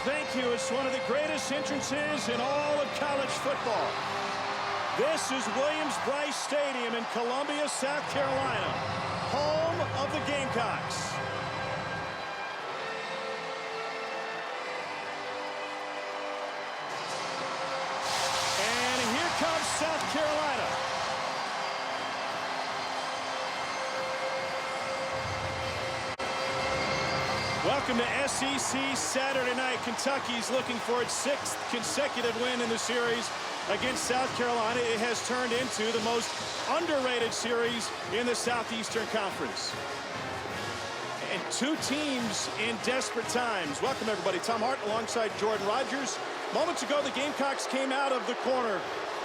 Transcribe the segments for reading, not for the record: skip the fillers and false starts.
thank you. It's one of the greatest entrances in all of college football. This is Williams-Brice Stadium in Columbia, South Carolina, home of the Gamecocks. And here comes South Carolina. Welcome to SEC Saturday night. Kentucky's looking for its 6th consecutive win in the series against South Carolina. It has turned into the most underrated series in the Southeastern Conference. And two teams in desperate times. Welcome, everybody. Tom Hart alongside Jordan Rogers. Moments ago, the Gamecocks came out of the corner.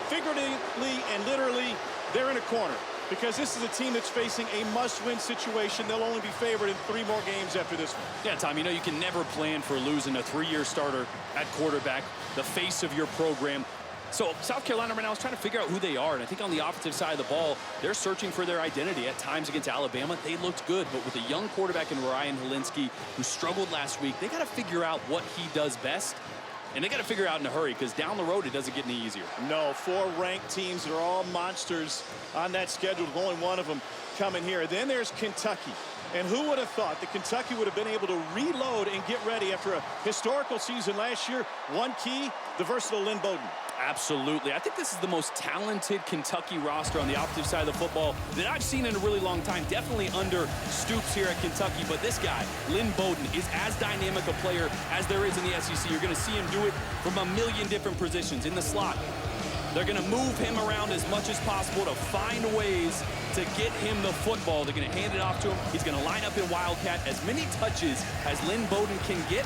Figuratively and literally, they're in a corner, because this is a team that's facing a must-win situation. They'll only be favored in 3 more games after this one. Yeah, Tom, you know you can never plan for losing a 3-year starter at quarterback, the face of your program. So South Carolina right now is trying to figure out who they are, and I think on the offensive side of the ball, they're searching for their identity. At times against Alabama, they looked good, but with a young quarterback in Ryan Helinski, who struggled last week, they got to figure out what he does best. And they got to figure out in a hurry, because down the road, it doesn't get any easier. No, 4 ranked teams that are all monsters on that schedule, with only one of them coming here. Then there's Kentucky. And who would have thought that Kentucky would have been able to reload and get ready after a historical season last year? One key, the versatile Lynn Bowden. Absolutely. I think this is the most talented Kentucky roster on the offensive side of the football that I've seen in a really long time. Definitely under Stoops here at Kentucky. But this guy, Lynn Bowden, is as dynamic a player as there is in the SEC. You're going to see him do it from a million different positions. In the slot, they're going to move him around as much as possible to find ways to get him the football. They're going to hand it off to him. He's going to line up in Wildcat. As many touches as Lynn Bowden can get,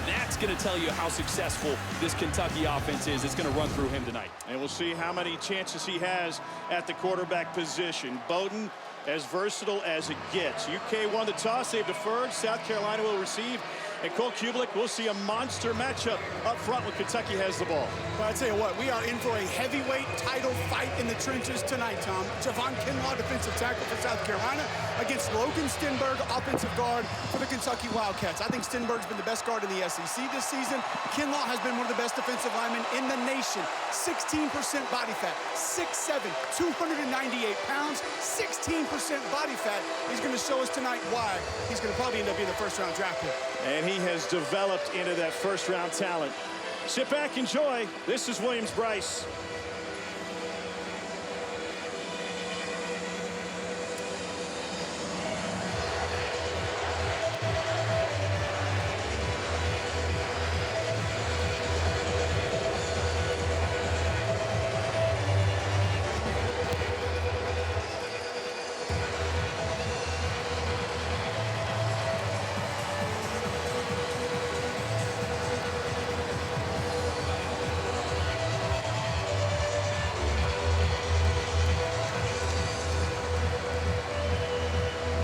that's going to tell you how successful this Kentucky offense is. It's going to run through him tonight. And we'll see how many chances he has at the quarterback position. Bowden, as versatile as it gets. UK won the toss. They've deferred. South Carolina will receive. And Cole Kublik, we'll see a monster matchup up front when Kentucky has the ball. Well, I tell you what, we are in for a heavyweight title fight in the trenches tonight, Tom. Javon Kinlaw, defensive tackle for South Carolina, against Logan Stenberg, offensive guard for the Kentucky Wildcats. I think Stenberg's been the best guard in the SEC this season. Kinlaw has been one of the best defensive linemen in the nation. 16% body fat, 6'7", 298 pounds, 16% body fat. He's going to show us tonight why he's going to probably end up being the first-round draft pick. And he has developed into that first-round talent. Sit back, enjoy. This is Williams-Brice.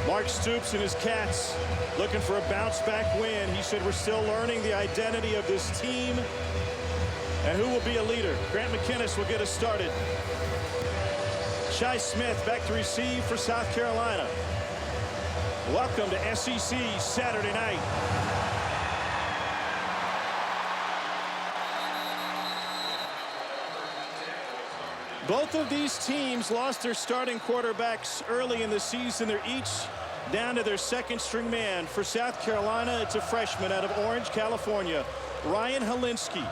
Mark Stoops and his Cats looking for a bounce-back win. He said, we're still learning the identity of this team and who will be a leader. Grant McInnes will get us started. Shi Smith back to receive for South Carolina. Welcome to SEC Saturday night. Both of these teams lost their starting quarterbacks early in the season. They're each down to their 2nd string man. For South Carolina, it's a freshman out of Orange, California, Ryan Helinski.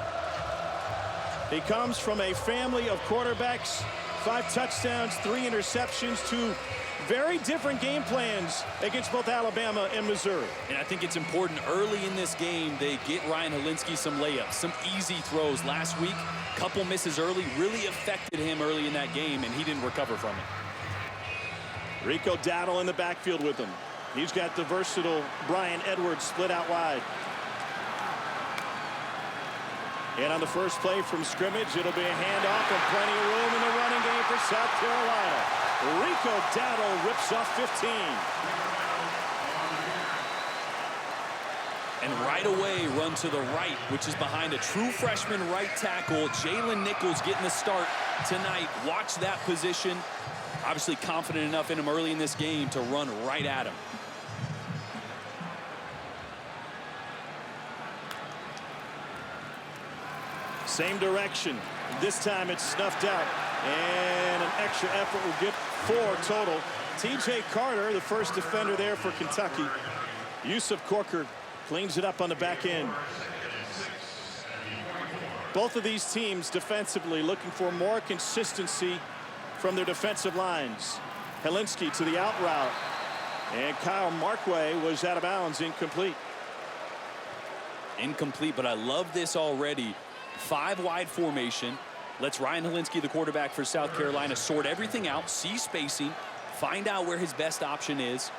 He comes from a family of quarterbacks, 5 touchdowns, 3 interceptions, 2 very different game plans against both Alabama and Missouri. And I think it's important early in this game they get Ryan Helinski some layups, some easy throws. Last week, couple misses early really affected him early in that game, and he didn't recover from it. Rico Dowdle in the backfield with him. He's got the versatile Brian Edwards split out wide. And on the first play from scrimmage, it'll be a handoff and plenty of room in the running game for South Carolina. Rico Dowdle rips off 15. And right away, run to the right, which is behind a true freshman right tackle. Jalen Nichols getting the start tonight. Watch that position. Obviously confident enough in him early in this game to run right at him. Same direction. This time it's snuffed out. And an extra effort will get 4 total. T.J. Carter, the first defender there for Kentucky. Yusuf Corker cleans it up on the back end. Both of these teams defensively looking for more consistency from their defensive lines. Helinski to the out route. And Kyle Markway was out of bounds, incomplete. Incomplete, but I love this already. 5-wide formation. Let's Ryan Helinski, the quarterback for South Carolina, sort everything out, see spacing, find out where his best option is.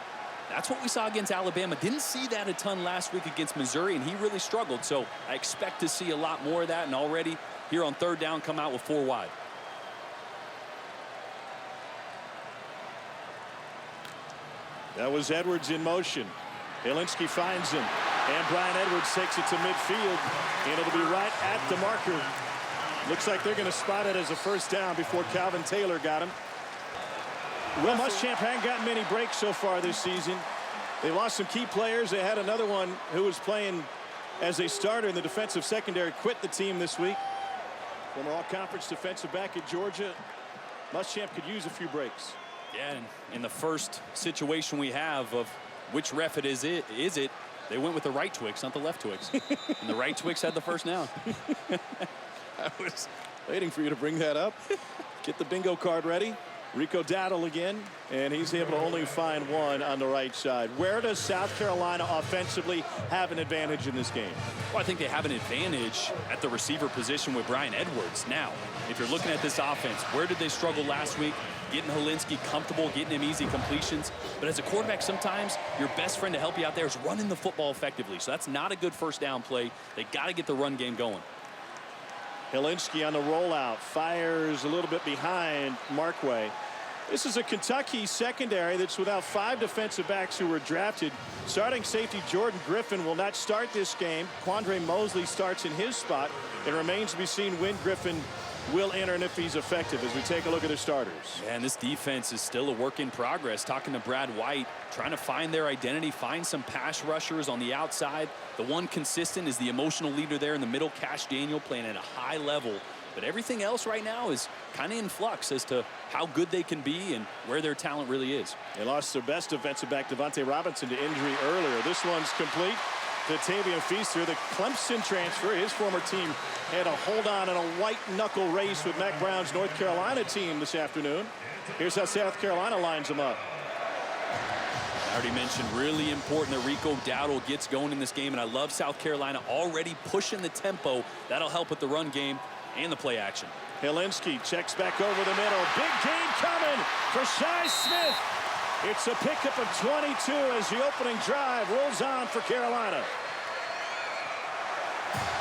That's what we saw against Alabama. Didn't see that a ton last week against Missouri, and he really struggled. So I expect to see a lot more of that, and already here on 3rd down come out with 4 wide. That was Edwards in motion. Helinski finds him. And Brian Edwards takes it to midfield. And it'll be right at the marker. Looks like they're going to spot it as a first down before Calvin Taylor got him. Will Muschamp hadn't gotten many breaks so far this season. They lost some key players. They had another one who was playing as a starter in the defensive secondary quit the team this week. Former all-conference defensive back at Georgia. Muschamp could use a few breaks. Yeah, and in the first situation we have of which ref it is, they went with the right Twix, not the left Twix. And the right Twix had the first down. I was waiting for you to bring that up. Get the bingo card ready. Rico Dowdle again, and he's able to only find one on the right side. Where does South Carolina offensively have an advantage in this game? Well, I think they have an advantage at the receiver position with Brian Edwards. Now, if you're looking at this offense, where did they struggle last week? Getting Helinski comfortable, getting him easy completions. But as a quarterback, sometimes your best friend to help you out there is running the football effectively. So that's not a good first down play. They got to get the run game going. Helinski on the rollout, fires a little bit behind Markway. This is a Kentucky secondary that's without 5 defensive backs who were drafted. Starting safety Jordan Griffin will not start this game. Quandre Mosley starts in his spot. It remains to be seen when Griffin will enter and if he's effective as we take a look at the starters. Yeah, and this defense is still a work in progress. Talking to Brad White, trying to find their identity, find some pass rushers on the outside. The one consistent is the emotional leader there in the middle, Cash Daniel, playing at a high level. But everything else right now is kind of in flux as to how good they can be and where their talent really is. They lost their best defensive back, Devontae Robinson, to injury earlier. This one's complete to Tavian Feaster, the Clemson transfer. His former team had a hold on in a white knuckle race with Mac Brown's North Carolina team this afternoon. Here's how South Carolina lines them up. I already mentioned really important that Rico Dowdle gets going in this game, and I love South Carolina already pushing the tempo. That'll help with the run game and the play action. Helinski checks back over the middle. Big gain coming for Shi Smith. It's a pickup of 22 as the opening drive rolls on for Carolina.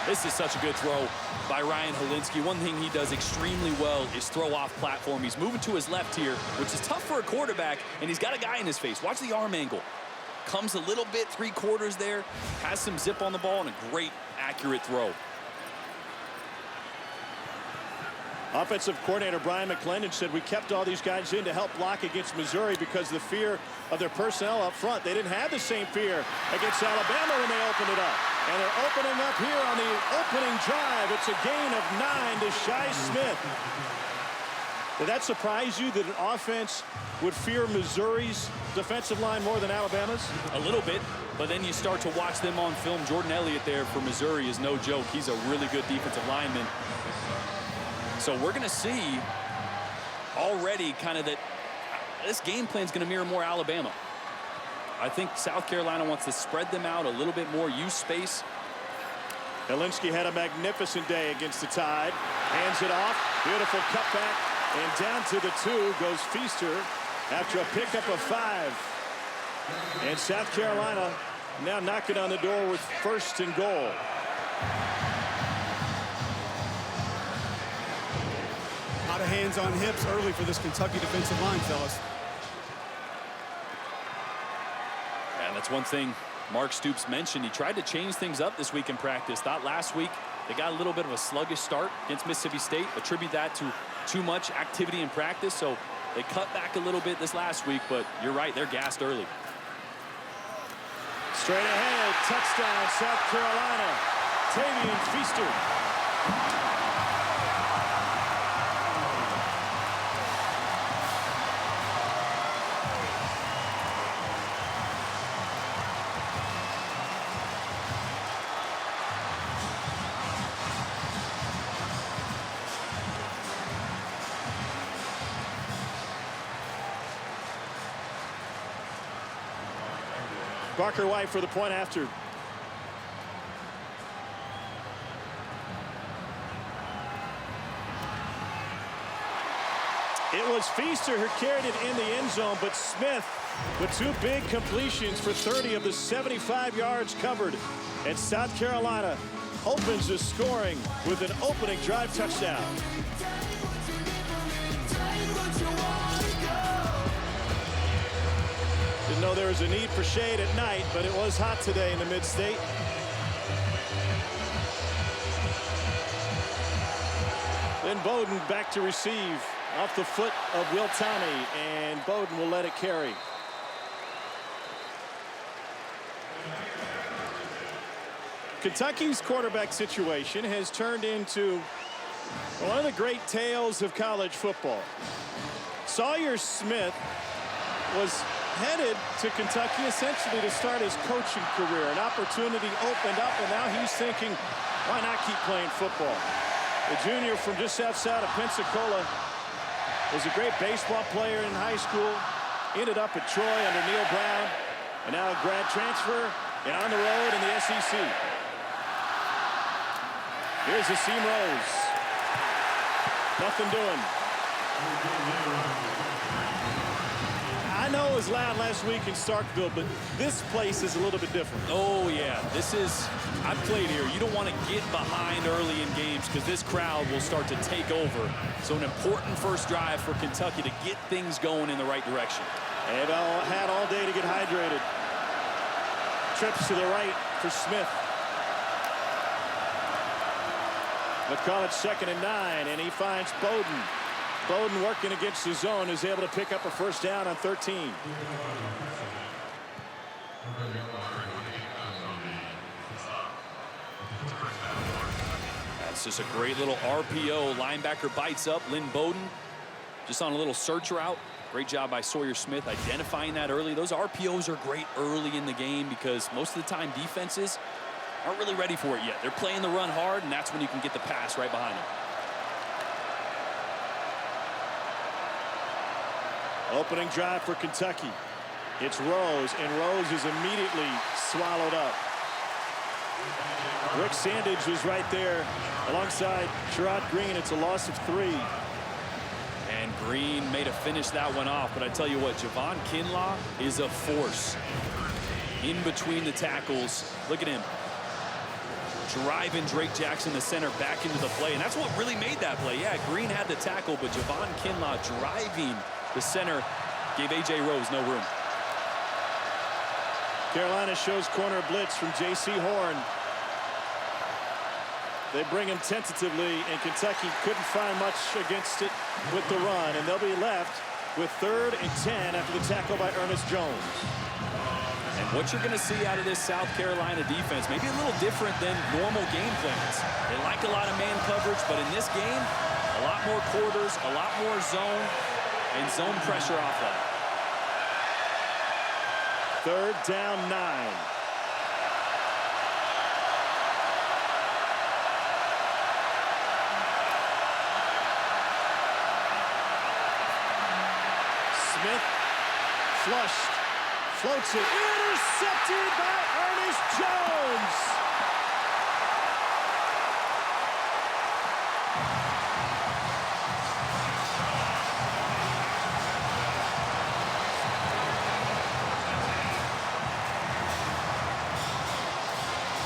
This is such a good throw by Ryan Helinski. One thing he does extremely well is throw off platform. He's moving to his left here, which is tough for a quarterback, and he's got a guy in his face. Watch the arm angle. Comes a little bit 3/4 there, has some zip on the ball, and a great accurate throw. Offensive coordinator Brian McClendon said we kept all these guys in to help block against Missouri because of the fear of their personnel up front. They didn't have the same fear against Alabama when they opened it up. And they're opening up here on the opening drive. It's a gain of 9 to Shi Smith. Did that surprise you that an offense would fear Missouri's defensive line more than Alabama's? A little bit, but then you start to watch them on film. Jordan Elliott there for Missouri is no joke. He's a really good defensive lineman. So we're going to see already kind of that this game plan is going to mirror more Alabama. I think South Carolina wants to spread them out a little bit more, use space. Helinski had a magnificent day against the Tide. Hands it off. Beautiful cutback. And down to the 2 goes Feaster after a pickup of 5. And South Carolina now knocking on the door with 1st and goal. A lot of hands on hips early for this Kentucky defensive line, fellas. And that's one thing Mark Stoops mentioned. He tried to change things up this week in practice. Thought last week they got a little bit of a sluggish start against Mississippi State. Attribute that to too much activity in practice. So they cut back a little bit this last week, but you're right, they're gassed early. Straight ahead, touchdown, South Carolina. Tavian Feaster. Barker White for the point after. It was Feaster who carried it in the end zone, but Smith with 2 big completions for 30 of the 75 yards covered. And South Carolina opens the scoring with an opening drive touchdown. Didn't know there was a need for shade at night, but it was hot today in the mid-state. Then Bowden back to receive off the foot of Will Tommy, and Bowden will let it carry. Kentucky's quarterback situation has turned into one of the great tales of college football. Sawyer Smith was headed to Kentucky essentially to start his coaching career. An opportunity opened up, and now he's thinking, why not keep playing football? The junior from just outside of Pensacola was a great baseball player in high school, ended up at Troy under Neil Brown, and now a grad transfer and on the road in the SEC. Here's Asim Rose. Nothing doing. I know it was loud last week in Starkville, but this place is a little bit different. Oh, yeah. I've played here. You don't want to get behind early in games because this crowd will start to take over. So an important first drive for Kentucky to get things going in the right direction. They've had all day to get hydrated. Trips to the right for Smith. They'll call it 2nd and 9, and he finds Bowden. Bowden working against the zone is able to pick up a first down on 13. That's just a great little RPO. Linebacker bites up. Lynn Bowden just on a little search route. Great job by Sawyer Smith identifying that early. Those RPOs are great early in the game because most of the time defenses aren't really ready for it yet. They're playing the run hard, and that's when you can get the pass right behind them. Opening drive for Kentucky. It's Rose, and Rose is immediately swallowed up. Rick Sandage was right there alongside Sherrod Green. It's a loss of 3. And Green may have finished that one off, but I tell you what, Javon Kinlaw is a force in between the tackles. Look at him driving Drake Jackson, the center, back into the play, and that's what really made that play. Yeah, Green had the tackle, but Javon Kinlaw driving the center gave A.J. Rose no room. Carolina shows corner blitz from J.C. Horn. They bring him tentatively, and Kentucky couldn't find much against it with the run, and they'll be left with 3rd and 10 after the tackle by Ernest Jones. And what you're going to see out of this South Carolina defense, maybe a little different than normal game plans. They like a lot of man coverage, but in this game, a lot more quarters, a lot more zone, and zone pressure off that. 3rd down 9. Smith flushed, floats it, intercepted by Ernest Jones.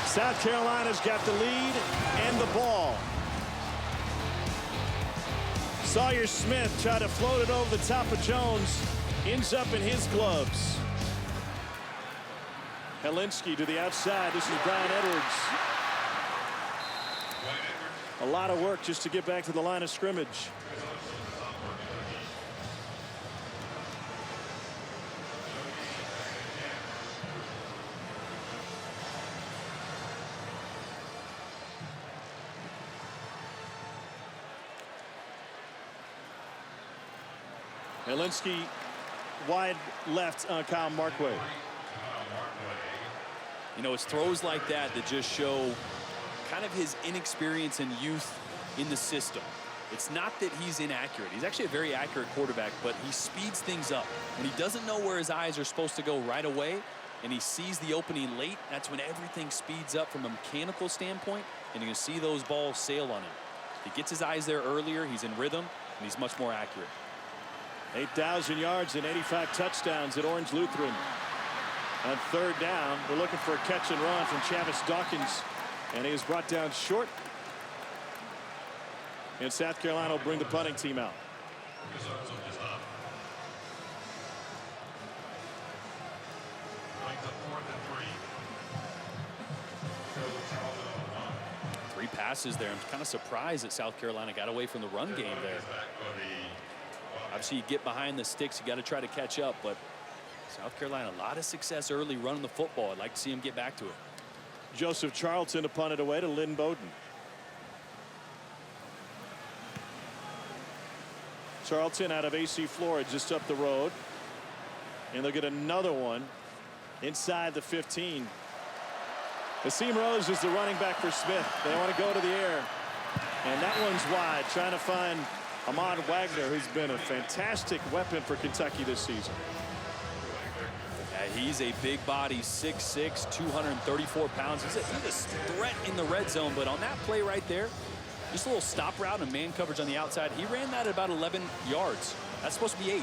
South Carolina's got the lead and the ball. Sawyer Smith tried to float it over the top of Jones. Ends up in his gloves. Helinski to the outside. This is Brian Edwards. A lot of work just to get back to the line of scrimmage. Helinski wide left on Kyle Markway. You know, it's throws like that that just show kind of his inexperience and youth in the system. It's not that he's inaccurate. He's actually a very accurate quarterback, but he speeds things up. When he doesn't know where his eyes are supposed to go right away, and he sees the opening late, that's when everything speeds up from a mechanical standpoint, and you're going to see those balls sail on him. If he gets his eyes there earlier, he's in rhythm, and he's much more accurate. 8,000 yards and 85 touchdowns at Orange Lutheran. On third down, we're looking for a catch and run from Chavis Dawkins, and he is brought down short. And South Carolina will bring the punting team out. Three passes there. I'm kind of surprised that South Carolina got away from the run game there. Obviously, you get behind the sticks, you got to try to catch up, but South Carolina, a lot of success early running the football. I'd like to see him get back to it. Joseph Charlton to punt it away to Lynn Bowden. Charlton out of AC Florida, just up the road. And they'll get another one inside the 15. Asim Rose is the running back for Smith. They want to go to the air. And that one's wide, trying to find Ahmad Wagner, who's been a fantastic weapon for Kentucky this season. Yeah, he's a big body, 6'6", 234 pounds. He's a threat in the red zone, but on that play right there, just a little stop route and man coverage on the outside. He ran that at about 11 yards. That's supposed to be 8.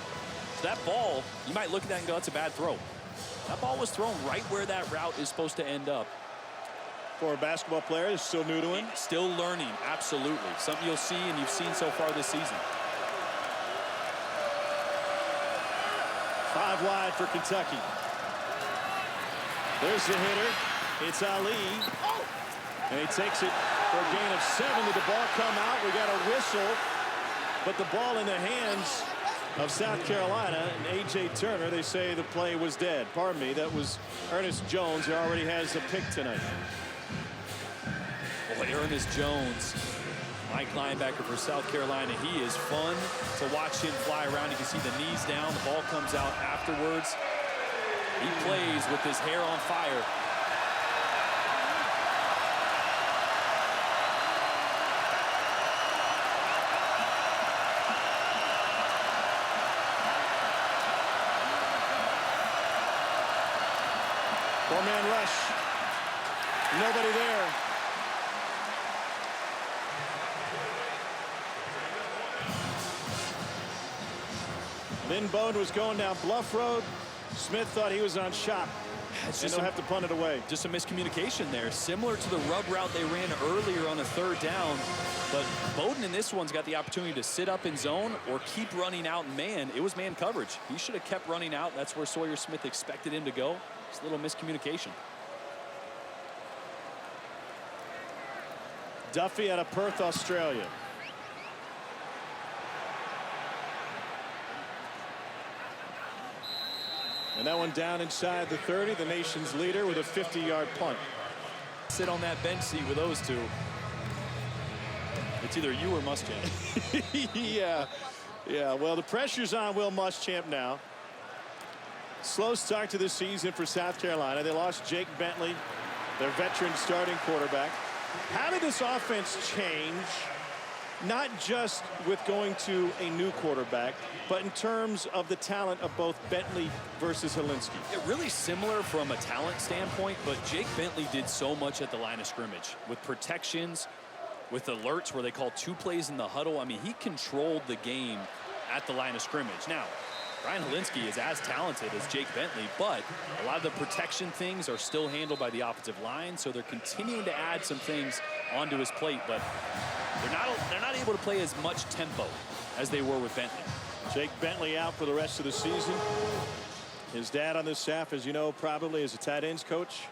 So that ball, you might look at that and go, that's a bad throw. That ball was thrown right where that route is supposed to end up. For a basketball player, is still new to him. Still learning, absolutely. Something you'll see and you've seen so far this season. 5 wide for Kentucky. There's the hitter. It's Ali. And he takes it for a gain of 7. Did the ball come out? We got a whistle. But the ball in the hands of South Carolina and A.J. Turner. They say the play was dead. Pardon me. That was Ernest Jones, who already has a pick tonight. Boy, Ernest Jones, Mike linebacker for South Carolina. He is fun to watch him fly around. You can see the knees down. The ball comes out afterwards. He plays with his hair on fire. Four-man rush. Nobody there. Lynn Bowden was going down Bluff Road. Smith thought he was on Shop. And they'll have to punt it away. Just a miscommunication there. Similar to the rub route they ran earlier on a third down. But Bowden in this one's got the opportunity to sit up in zone or keep running out in man. It was man coverage. He should have kept running out. That's where Sawyer Smith expected him to go. Just a little miscommunication. Duffy out of Perth, Australia. And that one down inside the 30, the nation's leader with a 50-yard punt. Sit on that bench seat with those two. It's either you or Muschamp. Yeah. Well, the pressure's on Will Muschamp now. Slow start to the season for South Carolina. They lost Jake Bentley, their veteran starting quarterback. How did this offense change? Not just with going to a new quarterback, but in terms of the talent of both Bentley versus Helinski. Yeah, really similar from a talent standpoint, but Jake Bentley did so much at the line of scrimmage with protections, with alerts where they call 2 plays in the huddle. I mean, he controlled the game at the line of scrimmage. Now, Ryan Helinski is as talented as Jake Bentley, but a lot of the protection things are still handled by the offensive line, so they're continuing to add some things onto his plate, but they're not able to play as much tempo as they were with Bentley. Jake Bentley out for the rest of the season. His dad on this staff, as you know, probably is a tight ends coach.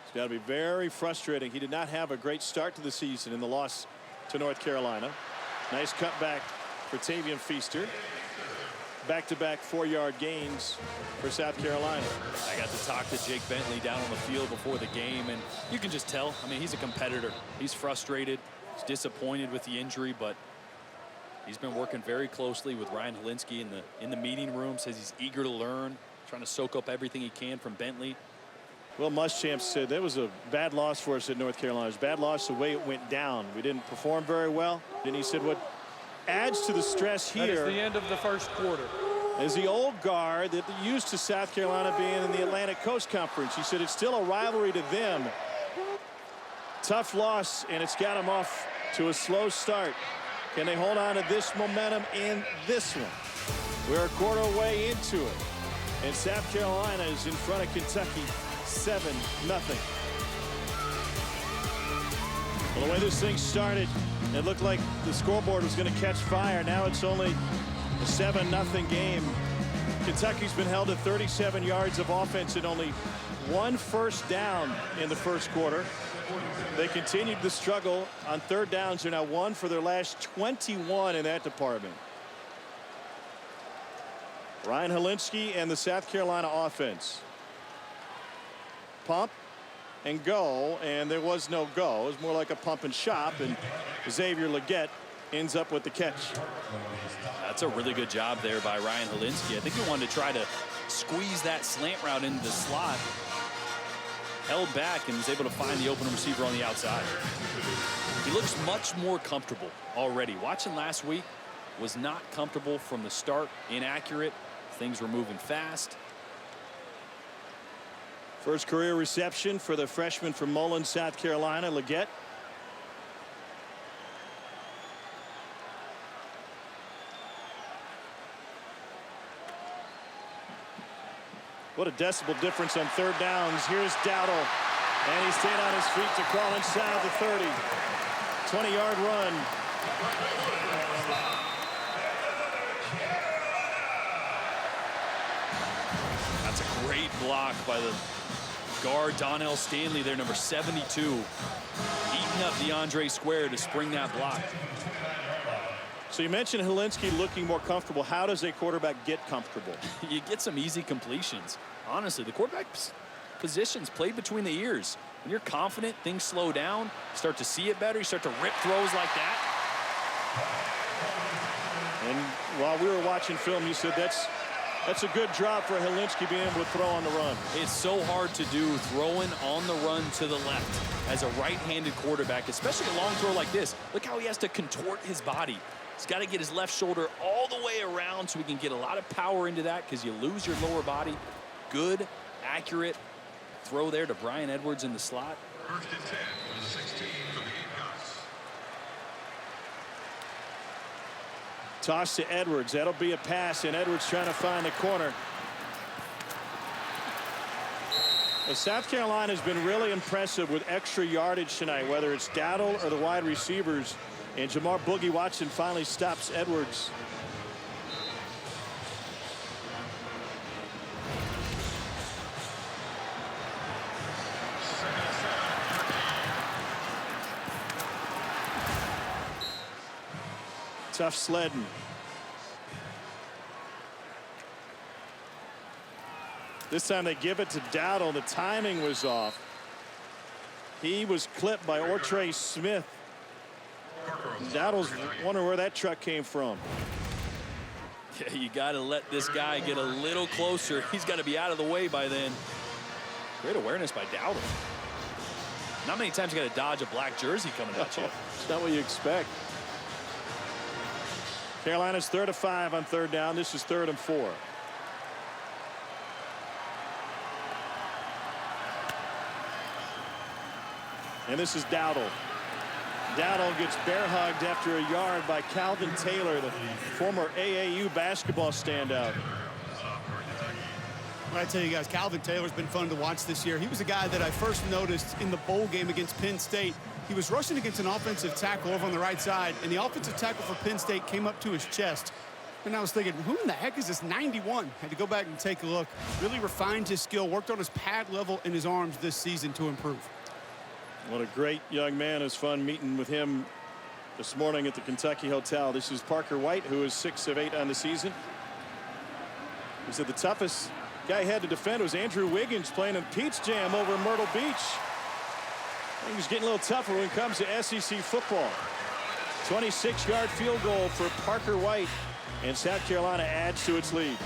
It's got to be very frustrating. He did not have a great start to the season in the loss to North Carolina. Nice cutback for Tavian Feaster. Back-to-back 4-yard gains for South Carolina. I got to talk to Jake Bentley down on the field before the game, and you can just tell. I mean, he's a competitor. He's frustrated. He's disappointed with the injury, but he's been working very closely with Ryan Helinski in the meeting room. Says he's eager to learn, trying to soak up everything he can from Bentley. Will Muschamp said that was a bad loss for us at North Carolina. It was a bad loss the way it went down. We didn't perform very well. Then he said what adds to the stress here. That is the end of the first quarter. is the old guard that used to South Carolina being in the Atlantic Coast Conference. He said it's still a rivalry to them. Tough loss, and it's got them off to a slow start. Can they hold on to this momentum in this one? We're a quarter way into it, and South Carolina is in front of Kentucky 7-0. Well, the way this thing started, it looked like the scoreboard was going to catch fire. Now it's only a 7-0 game. Kentucky's been held to 37 yards of offense and only 1 first down in the first quarter. They continued the struggle on third downs. They're now 1 for their last 21 in that department. Ryan Helinski and the South Carolina offense. Pump and go, and there was no go. It was more like a pump and shop, and Xavier Legette ends up with the catch. That's a really good job there by Ryan Helinski. I think he wanted to try to squeeze that slant route into the slot. Held back and was able to find the open receiver on the outside. He looks much more comfortable already. Watching last week, was not comfortable from the start. Inaccurate. Things were moving fast. First career reception for the freshman from Mullen, South Carolina, Legette. What a decibel difference on third downs. Here's Dowdle, and he stayed on his feet to crawl inside the 30. 20-yard run. That's a great block by the guard, Donnell Stanley there, number 72. Eating up DeAndre Square to spring that block. So you mentioned Helinski looking more comfortable. How does a quarterback get comfortable? You get some easy completions. Honestly, the quarterback's positions played between the ears. When you're confident, things slow down. You start to see it better. You start to rip throws like that. And while we were watching film, you said that's a good job for Helinski being able to throw on the run. It's so hard to do throwing on the run to the left as a right-handed quarterback, especially a long throw like this. Look how he has to contort his body. He's got to get his left shoulder all the way around so he can get a lot of power into that, because you lose your lower body. Good, accurate throw there to Brian Edwards in the slot. 1st and 10 from the 16 for the Gamecocks. Toss to Edwards. That'll be a pass, and Edwards trying to find the corner. Well, South Carolina has been really impressive with extra yardage tonight, whether it's Dowdle or the wide receivers. And Jamar Boogie Watson finally stops Edwards. Tough sledding. This time they give it to Dowdle. The timing was off. He was clipped by Ortre Smith. Dowdle's wondering where that truck came from. Yeah, you got to let this guy get a little closer. He's got to be out of the way by then. Great awareness by Dowdle. Not many times you got to dodge a black jersey coming at you. It's not what you expect. Carolina's 3rd and 5 on third down. This is 3rd and 4. And this is Dowdle. Dowdle gets bear hugged after a yard by Calvin Taylor, the former AAU basketball standout. I tell you guys, Calvin Taylor's been fun to watch this year. He was a guy that I first noticed in the bowl game against Penn State. He was rushing against an offensive tackle over on the right side, and the offensive tackle for Penn State came up to his chest. And I was thinking, who in the heck is this 91? Had to go back and take a look. Really refined his skill, worked on his pad level in his arms this season to improve. What a great young man. It was fun meeting with him this morning at the Kentucky Hotel. This is Parker White, who is 6 of 8 on the season. He said the toughest guy he had to defend was Andrew Wiggins playing in Pete's Jam over in Myrtle Beach. I think he's getting a little tougher when it comes to SEC football. 26-yard field goal for Parker White, and South Carolina adds to its lead.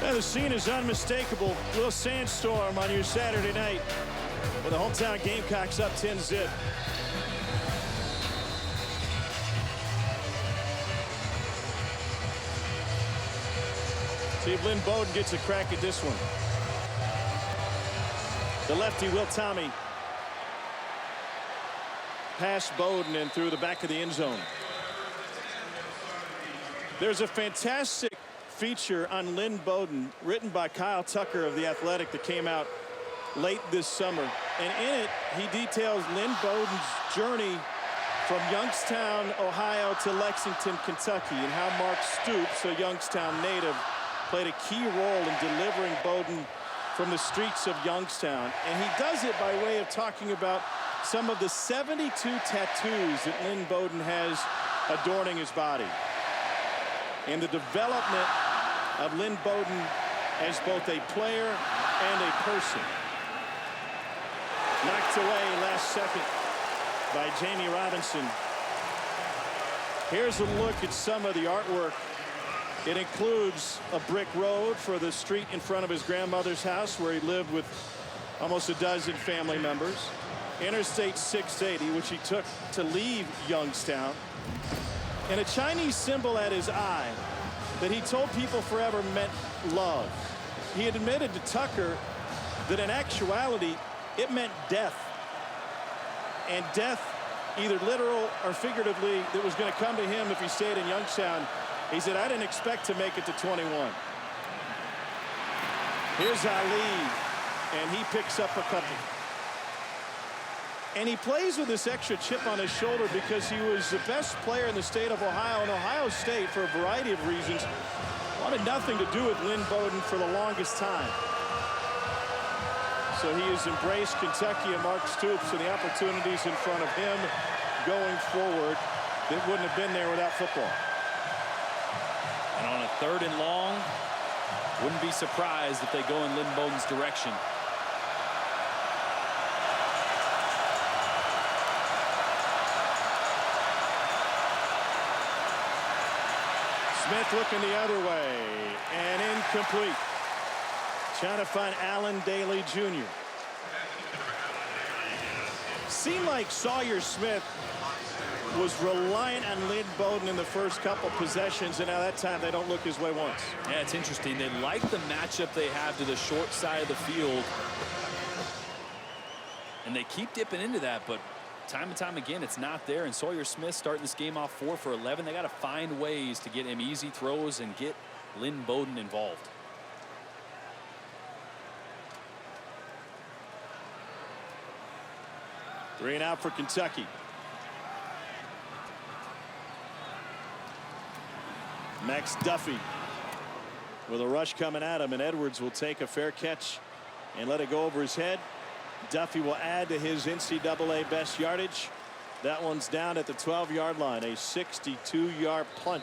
Now the scene is unmistakable. Little sandstorm on your Saturday night with the hometown Gamecocks up 10-zip. See if Lynn Bowden gets a crack at this one. The lefty Will Tommy. Past Bowden and through the back of the end zone. There's a fantastic feature on Lynn Bowden written by Kyle Tucker of The Athletic that came out late this summer. And in it, he details Lynn Bowden's journey from Youngstown, Ohio to Lexington, Kentucky, and how Mark Stoops, a Youngstown native, played a key role in delivering Bowden from the streets of Youngstown. And he does it by way of talking about some of the 72 tattoos that Lynn Bowden has adorning his body. And the development of Lynn Bowden as both a player and a person. Knocked away last second by Jamie Robinson. Here's a look at some of the artwork. It includes a brick road for the street in front of his grandmother's house where he lived with almost a dozen family members. Interstate 680, which he took to leave Youngstown. And a Chinese symbol at his eye that he told people forever meant love. He had admitted to Tucker that in actuality, it meant death. And death, either literal or figuratively, that was going to come to him if he stayed in Youngstown. He said, I didn't expect to make it to 21. Here's Ali, and he picks up a couple. And he plays with this extra chip on his shoulder because he was the best player in the state of Ohio, and Ohio State, for a variety of reasons, wanted nothing to do with Lynn Bowden for the longest time. So he has embraced Kentucky and Mark Stoops and the opportunities in front of him going forward that wouldn't have been there without football. And on a 3rd and long, wouldn't be surprised if they go in Lynn Bowden's direction. Smith looking the other way and incomplete. Trying to find Allen Daly Jr. Seemed like Sawyer Smith was reliant on Lynn Bowden in the first couple possessions, and now that time they don't look his way once. Yeah, it's interesting. They like the matchup they have to the short side of the field, and they keep dipping into that, but time and time again, it's not there. And Sawyer Smith starting this game off 4 for 11. They got to find ways to get him easy throws and get Lynn Bowden involved. Three and out for Kentucky. Max Duffy with a rush coming at him, and Edwards will take a fair catch and let it go over his head. Duffy will add to his NCAA best yardage. That one's down at the 12-yard line, a 62-yard punt.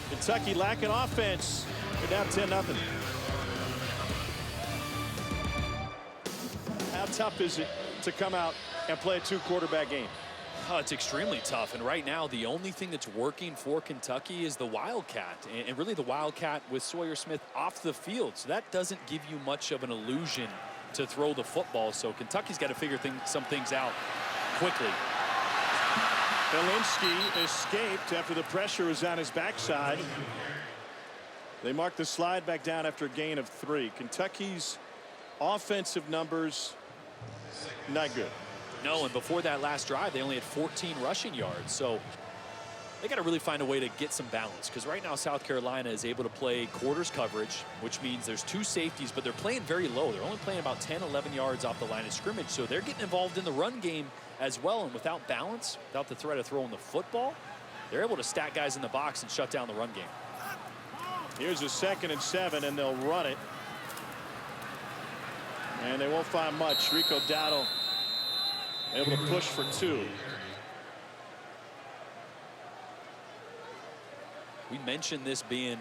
Kentucky lacking offense. They're down 10-0. How tough is it to come out and play a 2-quarterback game? Oh, it's extremely tough, and right now the only thing that's working for Kentucky is the Wildcat, and really the Wildcat with Sawyer Smith off the field, so that doesn't give you much of an illusion to throw the football. So Kentucky's got to figure some things out quickly. Belinsky escaped after the pressure was on his backside. They mark the slide back down after a gain of 3. Kentucky's offensive numbers not good. No, and before that last drive, they only had 14 rushing yards. So they got to really find a way to get some balance, because right now South Carolina is able to play quarters coverage, which means there's 2 safeties, but they're playing very low. They're only playing about 10, 11 yards off the line of scrimmage. So they're getting involved in the run game as well. And without balance, without the threat of throwing the football, they're able to stack guys in the box and shut down the run game. Here's a 2nd and 7, and they'll run it. And they won't find much. Rico Dowdle able to push for 2. We mentioned this being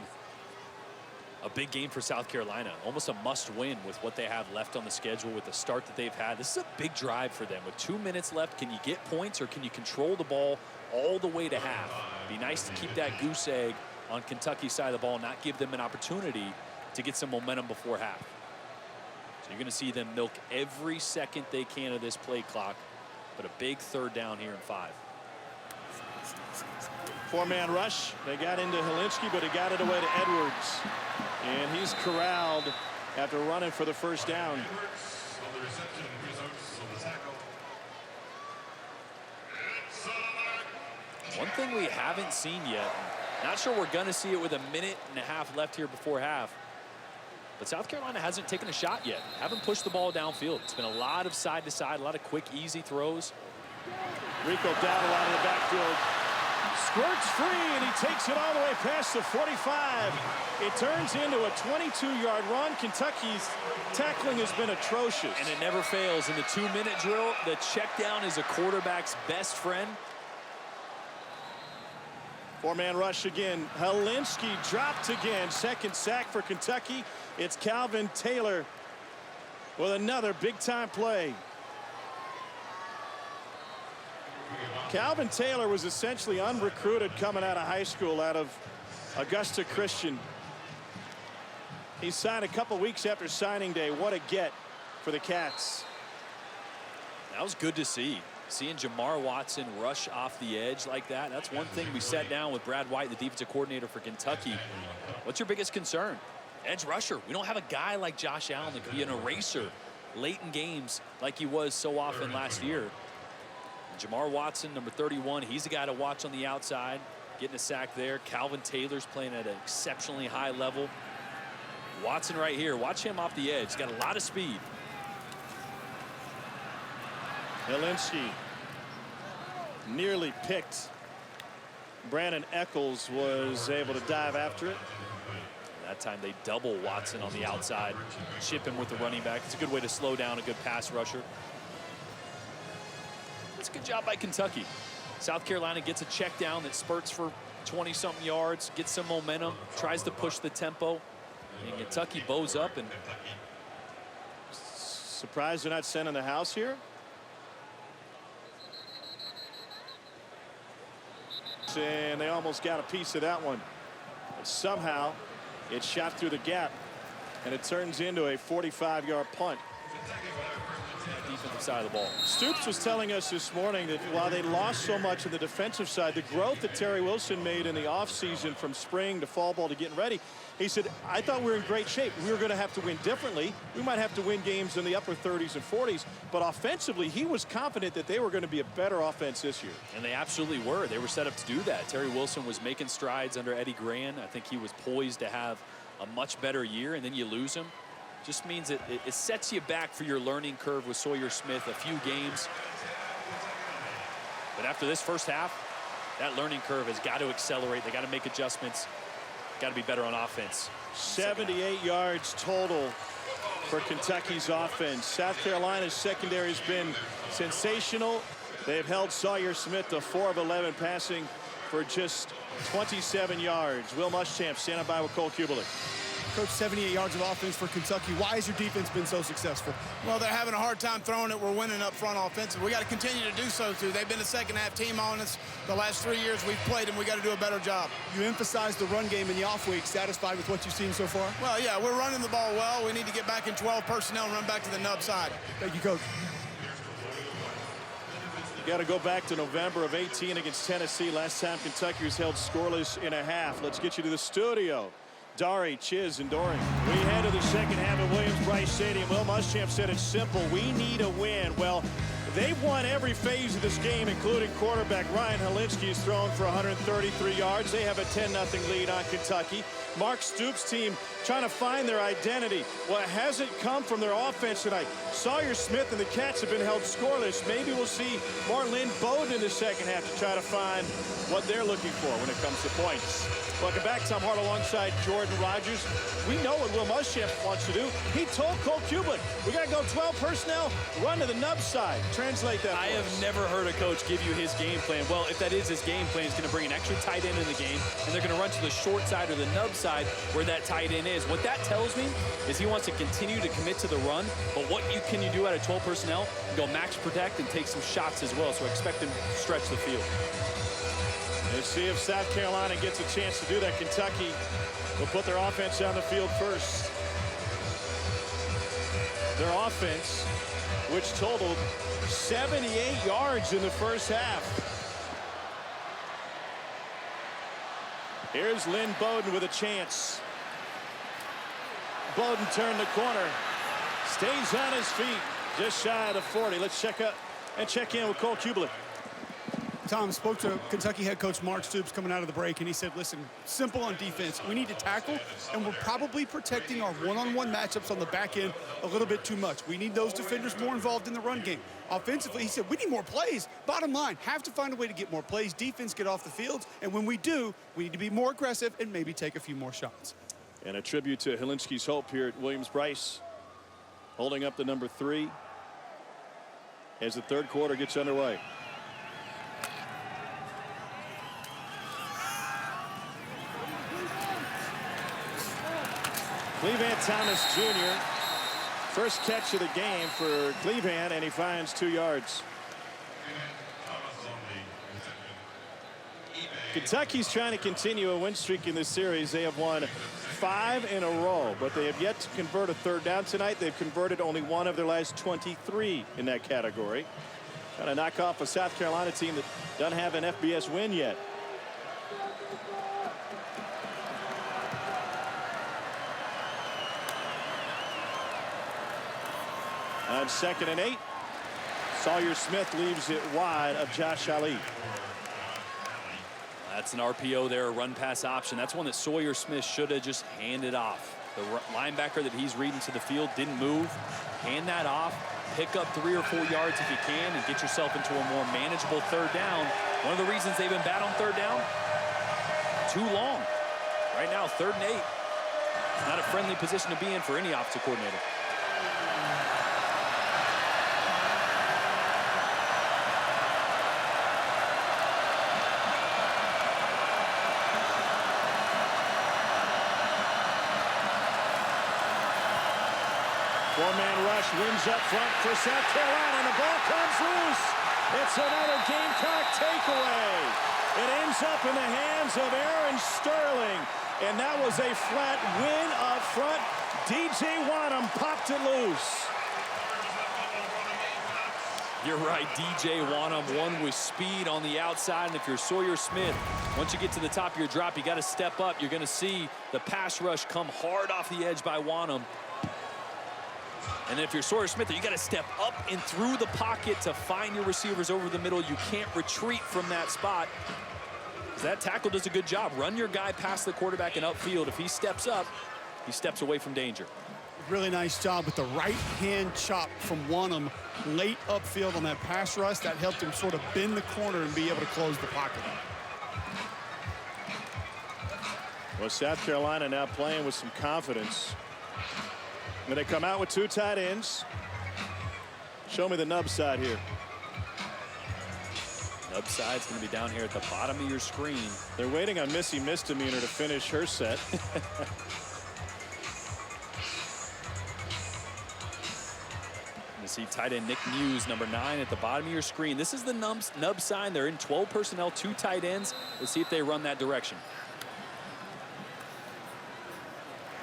a big game for South Carolina, almost a must-win with what they have left on the schedule, with the start that they've had. This is a big drive for them. With 2 minutes left, can you get points, or can you control the ball all the way to half? Be nice to keep that goose egg on Kentucky's side of the ball, not give them an opportunity to get some momentum before half. So you're going to see them milk every second they can of this play clock, but a big 3rd down here in 5. Four-man rush. They got into Helinski, but he got it away to Edwards. And he's corralled after running for the first down. Edwards on the reception, results on the tackle. One thing we haven't seen yet, not sure we're going to see it with 1.5 minutes left here before half, but South Carolina hasn't taken a shot yet. Haven't pushed the ball downfield. It's been a lot of side to side, a lot of quick, easy throws. Rico Dowdle out of the backfield. Squirts free, and he takes it all the way past the 45. It turns into a 22-yard run. Kentucky's tackling has been atrocious. And it never fails. In the 2-minute drill, the check down is a quarterback's best friend. Four-man rush again. Helinski dropped again. Second sack for Kentucky. It's Calvin Taylor with another big-time play. Calvin Taylor was essentially unrecruited coming out of high school, out of Augusta Christian. He signed a couple weeks after signing day. What a get for the Cats. That was good to see. Seeing Jamar Watson rush off the edge like that, that's one thing we sat down with Brad White, the defensive coordinator for Kentucky. What's your biggest concern? Edge rusher. We don't have a guy like Josh Allen that could be an eraser late in games like he was so often last year. Jamar Watson, number 31, he's the guy to watch on the outside, getting a sack there. Calvin Taylor's playing at an exceptionally high level. Watson right here, watch him off the edge. He's got a lot of speed. Helinski nearly picked. Brandon Eccles was able to dive after it. That time they double Watson on the outside, chip him with the running back. It's a good way to slow down a good pass rusher. It's a good job by Kentucky. South Carolina gets a check down that spurts for 20-something yards, gets some momentum, tries to push the tempo, and Kentucky bows up. And surprised they're not sending the house here. And they almost got a piece of that one. But somehow it's shot through the gap, and it turns into a 45-yard punt. Defensive side of the ball. Stoops was telling us this morning that while they lost so much on the defensive side, the growth that Terry Wilson made in the offseason from spring to fall ball to getting ready, he said, I thought we were in great shape. We were going to have to win differently. We might have to win games in the upper 30s and 40s, but offensively, he was confident that they were going to be a better offense this year. And they absolutely were. They were set up to do that. Terry Wilson was making strides under Eddie Gran. I think he was poised to have a much better year, and then you lose him. Just means it sets you back for your learning curve with Sawyer Smith a few games. But after this first half, that learning curve has got to accelerate. They got to make adjustments. Got to be better on offense. 78 yards total for Kentucky's offense. South Carolina's secondary has been sensational. They've held Sawyer Smith to 4 of 11 passing for just 27 yards. Will Muschamp standing by with Cole Kubelik. Coach, 78 yards of offense for Kentucky. Why has your defense been so successful? Well, they're having a hard time throwing it. We're winning up front offensive. We got to continue to do so, too. They've been a second-half team on us the last 3 years we've played, and we got to do a better job. You emphasized the run game in the off week. Satisfied with what you've seen so far? Well, yeah, we're running the ball well. We need to get back in 12 personnel and run back to the nub side. Thank you, Coach. You got to go back to November of 18 against Tennessee. Last time Kentucky was held scoreless in a half. Let's get you to the studio. Dari, Chiz, and Doring. We head to the second half at Williams-Brice Stadium. Will Muschamp said it's simple. We need a win. Well, they've won every phase of this game, including quarterback Ryan Helinski has thrown for 133 yards. They have a 10-0 lead on Kentucky. Mark Stoops' team trying to find their identity. Well, it hasn't come from their offense tonight. Sawyer Smith and the Cats have been held scoreless. Maybe we'll see more Lynn Bowden in the second half to try to find what they're looking for when it comes to points. Welcome back. Tom Hart alongside Jordan Rogers. We know what Will Muschamp wants to do. He told Cole Kubelik, we got to go 12 personnel, run to the nub side. Translate that. I have never heard a coach give you his game plan. Well, if that is his game plan, he's going to bring an extra tight end in the game, and they're going to run to the short side or the nub side where that tight end is. What that tells me is he wants to continue to commit to the run, but what can you do out of 12 personnel? Go max protect and take some shots as well, so expect him to stretch the field. Let's see if South Carolina gets a chance to do that. Kentucky will put their offense on the field first. Their offense, which totaled 78 yards in the first half. Here's Lynn Bowden with a chance. Bowden turned the corner. Stays on his feet. Just shy of the 40. Let's check in with Cole Kublik. Tom spoke to Kentucky head coach Mark Stoops coming out of the break, and he said, listen, simple on defense. We need to tackle, and we're probably protecting our one-on-one matchups on the back end a little bit too much. We need those defenders more involved in the run game. Offensively, he said, we need more plays. Bottom line, have to find a way to get more plays. Defense get off the field, and when we do, we need to be more aggressive and maybe take a few more shots. And a tribute to Helinski's hope here at Williams-Brice, holding up the number 3 as the third quarter gets underway. Cleveland Thomas Jr. First catch of the game for Cleveland, and he finds 2 yards. Kentucky's trying to continue a win streak in this series. They have won 5 in a row, but they have yet to convert a third down tonight. They've converted only 1 of their last 23 in that category. Trying to knock off a South Carolina team that doesn't have an FBS win yet. On 2nd and 8, Sawyer Smith leaves it wide of Josh Ali. That's an RPO there, a run pass option. That's one that Sawyer Smith should have just handed off. The linebacker that he's reading to the field didn't move. Hand that off, pick up 3 or 4 yards if you can, and get yourself into a more manageable third down. One of the reasons they've been bad on third down, too long. Right now, 3rd and 8. It's not a friendly position to be in for any offensive coordinator. Four-man rush wins up front for South Carolina, and the ball comes loose. It's another Gamecock takeaway. It ends up in the hands of Aaron Sterling, and that was a flat win up front. DJ Wanham popped it loose. You're right, DJ Wanham won with speed on the outside, and if you're Sawyer Smith, once you get to the top of your drop, you got to step up. You're going to see the pass rush come hard off the edge by Wanham. And then if you're Sawyer Smith, you got to step up and through the pocket to find your receivers over the middle. You can't retreat from that spot. That tackle does a good job. Run your guy past the quarterback and upfield. If he steps up, he steps away from danger. Really nice job with the right-hand chop from Wanham late upfield on that pass rush. That helped him sort of bend the corner and be able to close the pocket. Well, South Carolina now playing with some confidence. When they come out with 2 tight ends. Show me the nub side here. Nub side's going to be down here at the bottom of your screen. They're waiting on Missy Misdemeanor to finish her set. You see tight end Nick Muse, number 9, at the bottom of your screen. This is the nub sign. They're in 12 personnel, 2 tight ends. Let's see if they run that direction.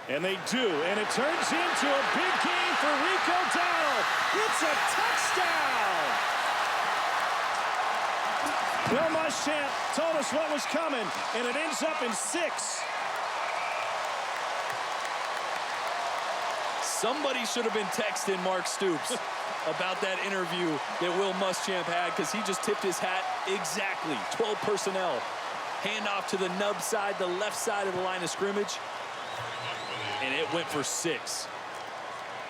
And they do, and it turns into a big game for Rico Dowdle. It's a touchdown! Bill Muschamp told us what was coming, and it ends up in 6. Somebody should have been texting Mark Stoops about that interview that Will Muschamp had, because he just tipped his hat exactly. 12 personnel. Hand off to the nub side, the left side of the line of scrimmage. And it went for 6.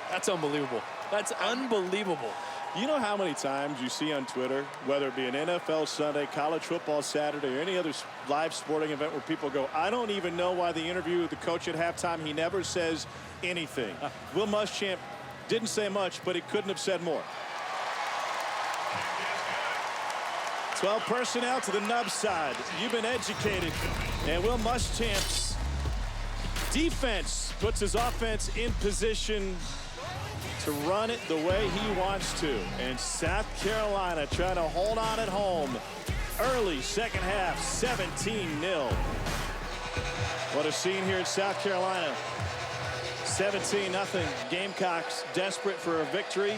That's unbelievable. That's unbelievable. You know how many times you see on Twitter, whether it be an NFL Sunday, college football Saturday, or any other live sporting event where people go, I don't even know why the interview with the coach at halftime, he never says anything. Will Muschamp didn't say much, but he couldn't have said more. 12 personnel to the nub side. You've been educated. And Will Muschamp's defense puts his offense in position to run it the way he wants to. And South Carolina trying to hold on at home. Early second half, 17-0. What a scene here in South Carolina. 17-0. Gamecocks desperate for a victory.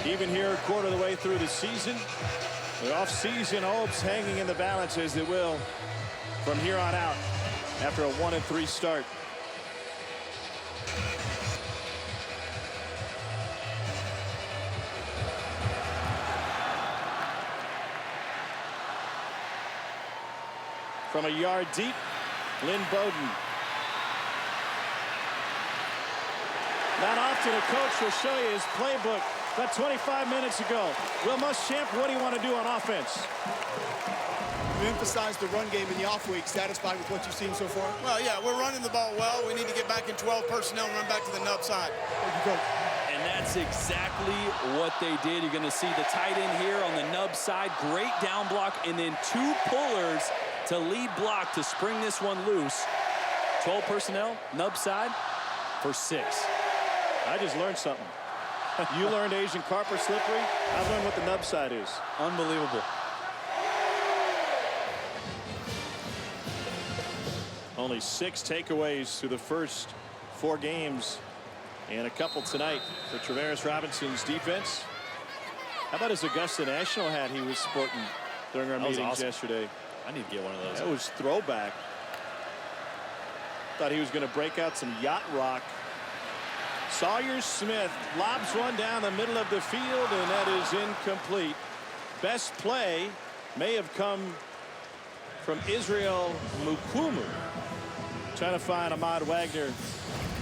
Even here a quarter of the way through the season. The off-season hopes hanging in the balance as they will from here on out. after a 1-3 start. From a yard deep, Lynn Bowden. Not often a coach will show you his playbook about 25 minutes ago. Will Muschamp, what do you want to do on offense? You emphasize the run game in the off week. Satisfied with what you've seen so far? Well, yeah, we're running the ball well. We need to get back in 12 personnel and run back to the nub side. Thank you, Coach. And that's exactly what they did. You're going to see the tight end here on the nub side. Great down block, and then 2 pullers to lead block to spring this one loose. 12 personnel, nub side for 6. I just learned something. You learned Asian carp are slippery. I learned what the nub side is. Unbelievable. Only 6 takeaways through the first 4 games, and a couple tonight for Travaris Robinson's defense. How about his Augusta National hat he was sporting during our meetings awesome. yesterday? I need to get one of those. That was throwback. Thought he was going to break out some yacht rock. Sawyer Smith lobs one down the middle of the field, and that is incomplete. Best play may have come from Israel Mukumu, trying to find Ahmad Wagner,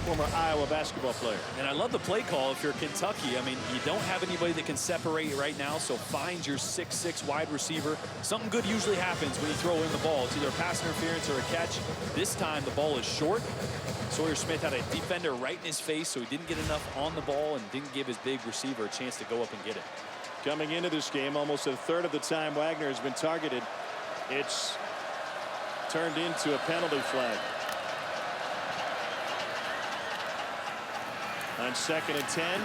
former Iowa basketball player. And I love the play call if you're Kentucky. I mean, you don't have anybody that can separate you right now, so find your 6'6" wide receiver. Something good usually happens when you throw in the ball. It's either a pass interference or a catch. This time the ball is short. Sawyer Smith had a defender right in his face, so he didn't get enough on the ball and didn't give his big receiver a chance to go up and get it. Coming into this game, almost a third of the time Wagner has been targeted, it's turned into a penalty flag. On 2nd and 10,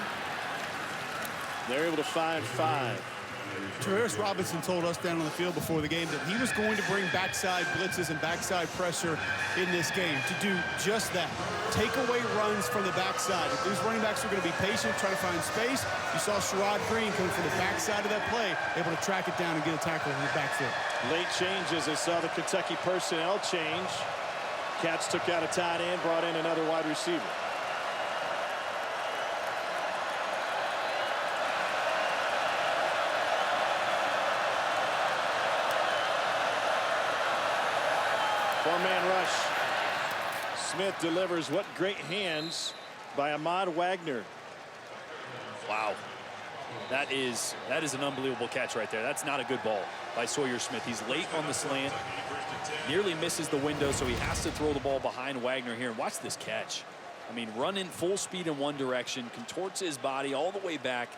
they're able to find 5. Travaris Robinson told us down on the field before the game that he was going to bring backside blitzes and backside pressure in this game to do just that. Take away runs from the backside. If these running backs are going to be patient, try to find space, you saw Sherrod Green coming from the backside of that play, able to track it down and get a tackle in the backfield. Late changes. They saw the Kentucky personnel change. Cats took out a tight end, brought in another wide receiver. Four-man rush. Smith delivers. What great hands by Ahmad Wagner. Wow. That is an unbelievable catch right there. That's not a good ball by Sawyer Smith. He's late on the slant, nearly misses the window, so he has to throw the ball behind Wagner here. And watch this catch. I mean, running full speed in one direction, contorts his body all the way back.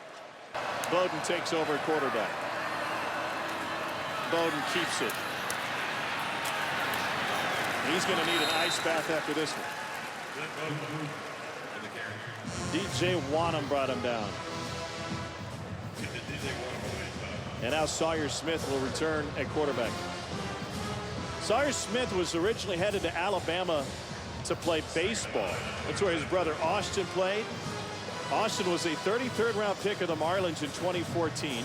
Bowden takes over at quarterback. Bowden keeps it. He's going to need an ice bath after this one. DJ Wanham brought him down. And now Sawyer Smith will return at quarterback. Sawyer Smith was originally headed to Alabama to play baseball. That's where his brother Austin played. Austin was a 33rd round pick of the Marlins in 2014.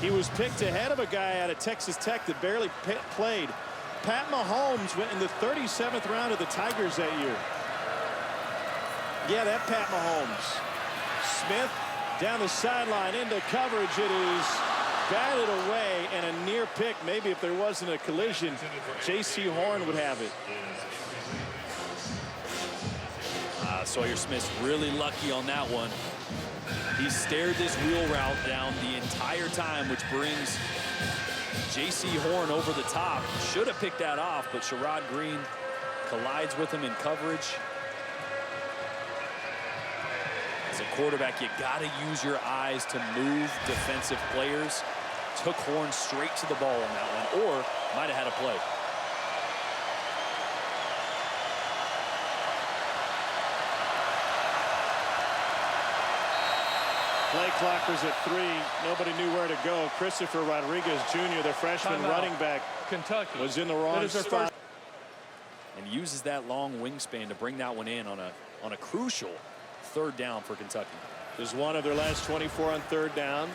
He was picked ahead of a guy out of Texas Tech that barely played. Pat Mahomes went in the 37th round of the Tigers that year. Yeah, that Pat Mahomes. Smith down the sideline into coverage. It is batted away and a near pick. Maybe if there wasn't a collision, J.C. Horn would have it. Sawyer Smith's really lucky on that one. He stared this wheel route down the entire time, which brings J.C. Horn over the top. Should have picked that off, but Sherrod Green collides with him in coverage. As a quarterback, you got to use your eyes to move defensive players. Took Horn straight to the ball on that one, or might have had a play. Play clock was at 3. Nobody knew where to go. Christopher Rodriguez Jr., the freshman running back, Kentucky was in the wrong spot. And uses that long wingspan to bring that one in on a crucial 3rd down for Kentucky. This is one of their last 24 on 3rd down.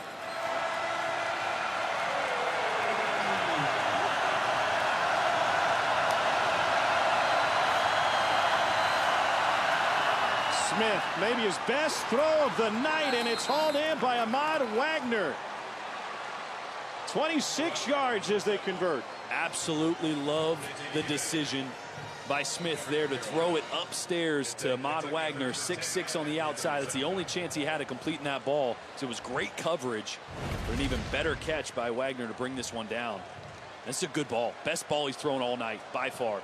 Smith, maybe his best throw of the night, and it's hauled in by Ahmad Wagner. 26 yards as they convert. Absolutely love the decision by Smith there to throw it upstairs to Ahmad Wagner, 6'6" on the outside. It's the only chance he had of completing that ball. So it was great coverage, but an even better catch by Wagner to bring this one down. That's a good ball. Best ball he's thrown all night, by far.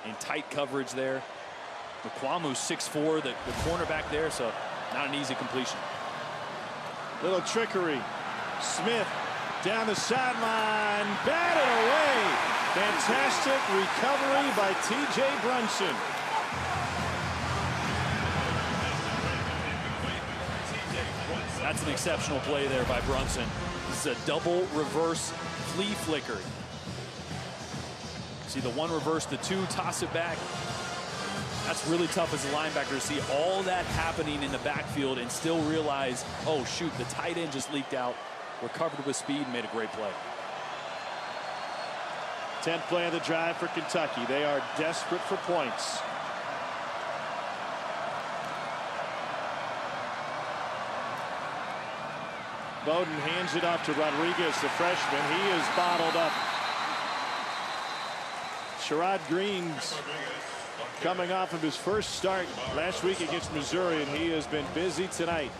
In tight coverage there. McQuamu's 6'4", the cornerback there, so not an easy completion. Little trickery. Smith down the sideline, batted away. Fantastic recovery by T.J. Brunson. That's an exceptional play there by Brunson. This is a double reverse flea flicker. See the one reverse, the two toss it back. That's really tough as a linebacker to see all that happening in the backfield and still realize, oh shoot, the tight end just leaked out. Recovered with speed and made a great play. 10th play of the drive for Kentucky. They are desperate for points. Bowden hands it off to Rodriguez, the freshman. He is bottled up. Sherrod Green's coming off of his first start last week against Missouri, and he has been busy tonight.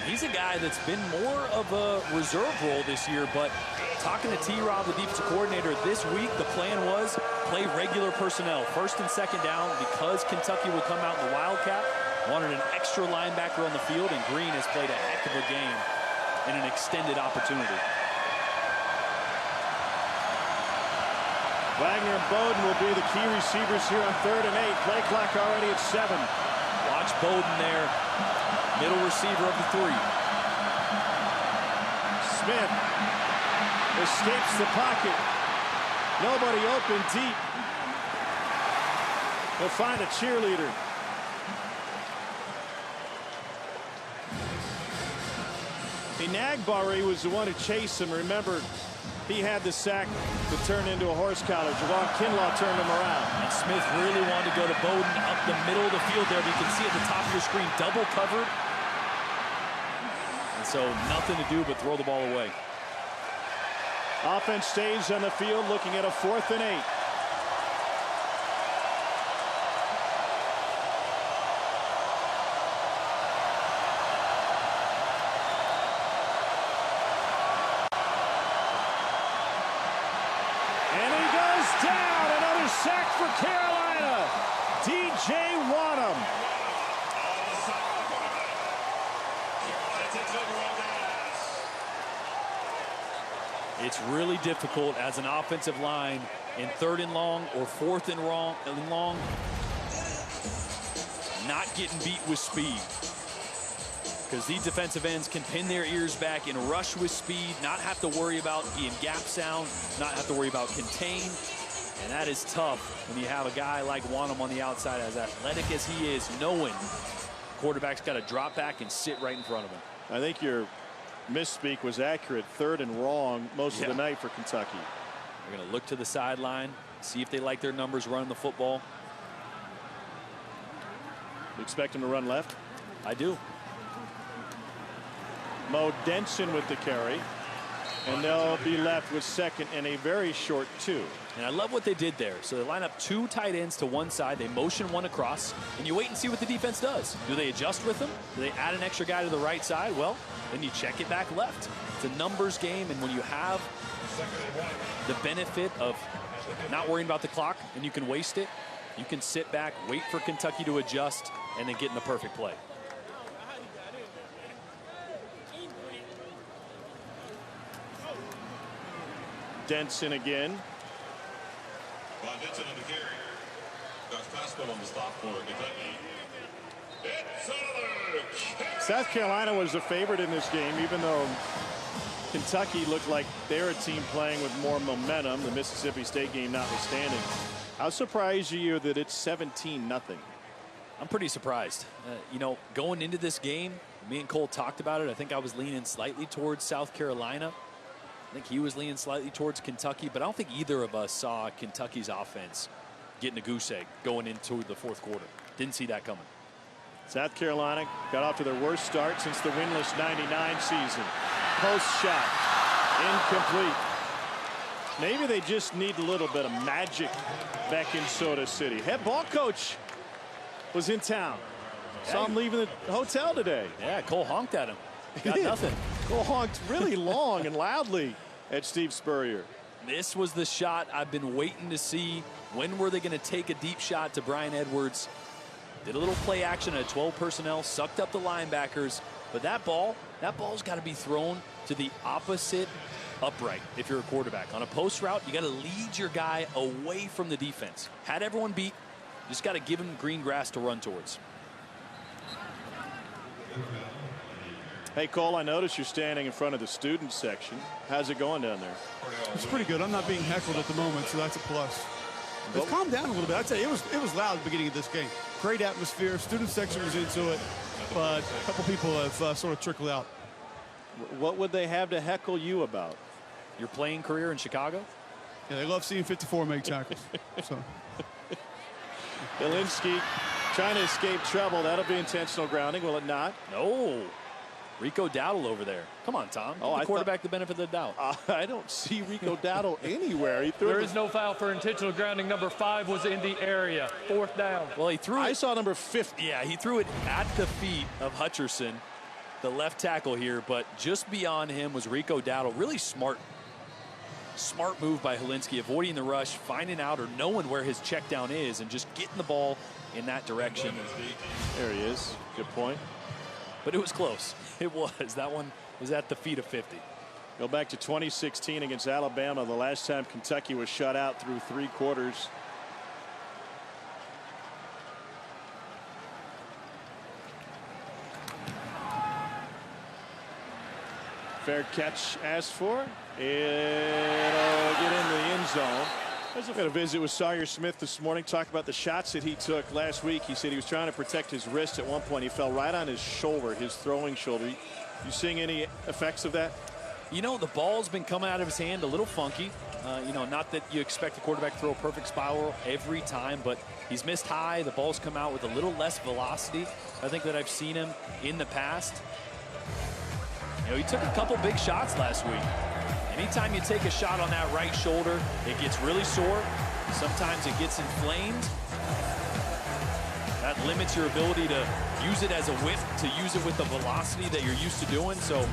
He's a guy that's been more of a reserve role this year, but talking to T-Rob, the defensive coordinator, this week the plan was play regular personnel, first and second down, because Kentucky would come out in the Wildcat. Wanted an extra linebacker on the field, and Green has played a heck of a game in an extended opportunity. Wagner and Bowden will be the key receivers here on 3rd and 8. Play clock already at 7. Watch Bowden there, middle receiver of the 3. Smith escapes the pocket. Nobody open deep. He'll find a cheerleader. Enagbari was the one who chased him. Remember, he had the sack to turn into a horse collar. Javon Kinlaw turned him around. And Smith really wanted to go to Bowden up the middle of the field there. But you can see at the top of your screen, double covered. And so nothing to do but throw the ball away. Offense stays on the field looking at a 4th and 8. And he goes down. Another sack for Carolina. DJ Wadham. It's really difficult as an offensive line in 3rd and long or 4th and long, not getting beat with speed. Because these defensive ends can pin their ears back and rush with speed, not have to worry about being gap sound, not have to worry about contain. And that is tough when you have a guy like Wadham on the outside, as athletic as he is, knowing quarterback's got to drop back and sit right in front of him. I think your misspeak was accurate. 3rd and wrong most of the night for Kentucky. They're going to look to the sideline, see if they like their numbers running the football. You expect him to run left? I do. Mo Denson with the carry. And they'll be left with 2nd and a very short 2. And I love what they did there. So they line up 2 tight ends to one side. They motion one across. And you wait and see what the defense does. Do they adjust with them? Do they add an extra guy to the right side? Well, then you check it back left. It's a numbers game. And when you have the benefit of not worrying about the clock and you can waste it, you can sit back, wait for Kentucky to adjust, and then get in the perfect play. Denson again. Denson on the carry. That's Pascal on the stop for Kentucky. It's another catch. South Carolina was the favorite in this game, even though Kentucky looked like they're a team playing with more momentum, the Mississippi State game notwithstanding. How surprised are you that it's 17-0? I'm pretty surprised. You know, going into this game, me and Cole talked about it. I think I was leaning slightly towards South Carolina. I think he was leaning slightly towards Kentucky, but I don't think either of us saw Kentucky's offense getting a goose egg going into the 4th quarter. Didn't see that coming. South Carolina got off to their worst start since the winless '99 season. Post shot. Incomplete. Maybe they just need a little bit of magic back in Soda City. Head ball coach was in town. Saw him leaving the hotel today. Yeah, Cole honked at him. Got nothing. Cole honked really long and loudly at Steve Spurrier. This was the shot I've been waiting to see. When were they going to take a deep shot to Brian Edwards? Did a little play action at 12 personnel, sucked up the linebackers. But that ball's got to be thrown to the opposite upright if you're a quarterback. On a post route, you got to lead your guy away from the defense. Had everyone beat, just got to give him green grass to run towards. Hey, Cole, I noticed you're standing in front of the student section. How's it going down there? It's pretty good. I'm not being heckled at the moment, so that's a plus. It's calmed down a little bit. I'd say it was loud at the beginning of this game. Great atmosphere. Student section was into it, but a couple people have sort of trickled out. What would they have to heckle you about? Your playing career in Chicago? Yeah, they love seeing 54 make tackles. So. Hilinski trying to escape trouble. That'll be intentional grounding, will it not? No. Rico Dowdle over there. Come on, Tom. Give the quarterback the benefit of the doubt. I don't see Rico Dowdle anywhere. There is no foul for intentional grounding. Number 5 was in the area. 4th down. Well, he threw it. I saw number 50. Yeah, he threw it at the feet of Hutcherson, the left tackle here, but just beyond him was Rico Dowdle. Really smart move by Hilinski, avoiding the rush, finding out or knowing where his check down is, and just getting the ball in that direction. There he is. Good point. But it was close. It was. That one was at the feet of 50. Go back to 2016 against Alabama, the last time Kentucky was shut out through 3 quarters. Fair catch asked for. It'll get into the end zone. I was going to visit with Sawyer Smith this morning, talk about the shots that he took last week. He said he was trying to protect his wrist at one point. He fell right on his shoulder, his throwing shoulder. You seeing any effects of that? You know, the ball's been coming out of his hand a little funky. You know, not that you expect the quarterback to throw a perfect spiral every time, but he's missed high. The ball's come out with a little less velocity, I think, that I've seen him in the past. You know, he took a couple big shots last week. Anytime you take a shot on that right shoulder, it gets really sore. Sometimes it gets inflamed. That limits your ability to use it as a whip, to use it with the velocity that you're used to doing. So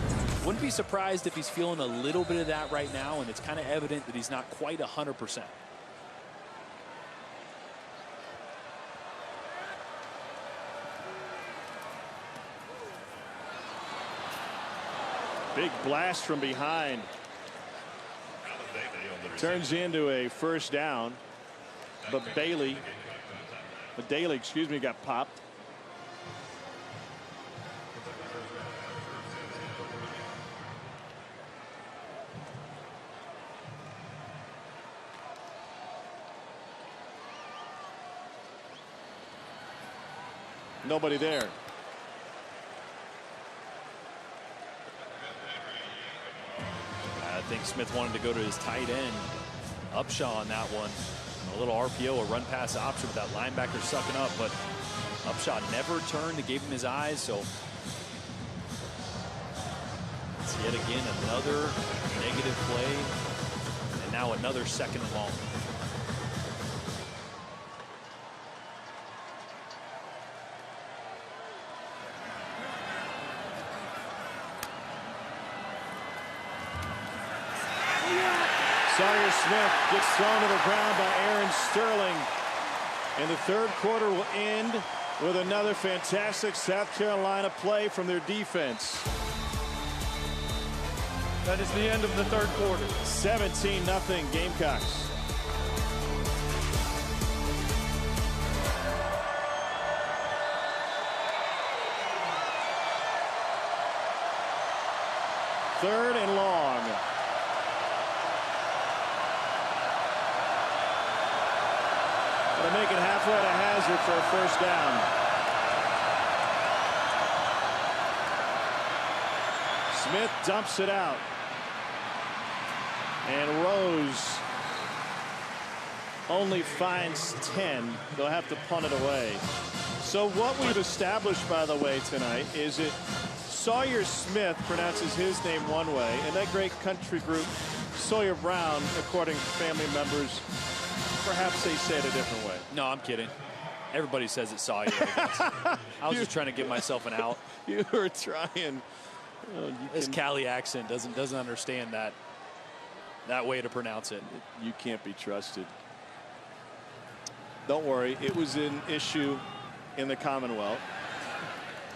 wouldn't be surprised if he's feeling a little bit of that right now, and it's kind of evident that he's not quite 100%. Big blast from behind. Turns into a first down, but Daly, excuse me, got popped. Nobody there. I think Smith wanted to go to his tight end, Upshaw, on that one. A little RPO, a run pass option with that linebacker sucking up, but Upshaw never turned and gave him his eyes. So it's yet again another negative play, and now another 2nd and long. Sawyer Smith gets thrown to the ground by Aaron Sterling. And the 3rd quarter will end with another fantastic South Carolina play from their defense. That is the end of the 3rd quarter. 17-0 Gamecocks. Third and long. They're making halfway to Hazard for a first down. Smith dumps it out. And Rose only finds 10. They'll have to punt it away. So what we've established, by the way, tonight is that Sawyer Smith pronounces his name one way, and that great country group Sawyer Brown, according to family members, perhaps they say it a different way. No, I'm kidding. Everybody says it's Sawyer. I was just trying to give myself an out. You were trying. This Cali accent doesn't understand that way to pronounce it. You can't be trusted. Don't worry, it was an issue in the Commonwealth.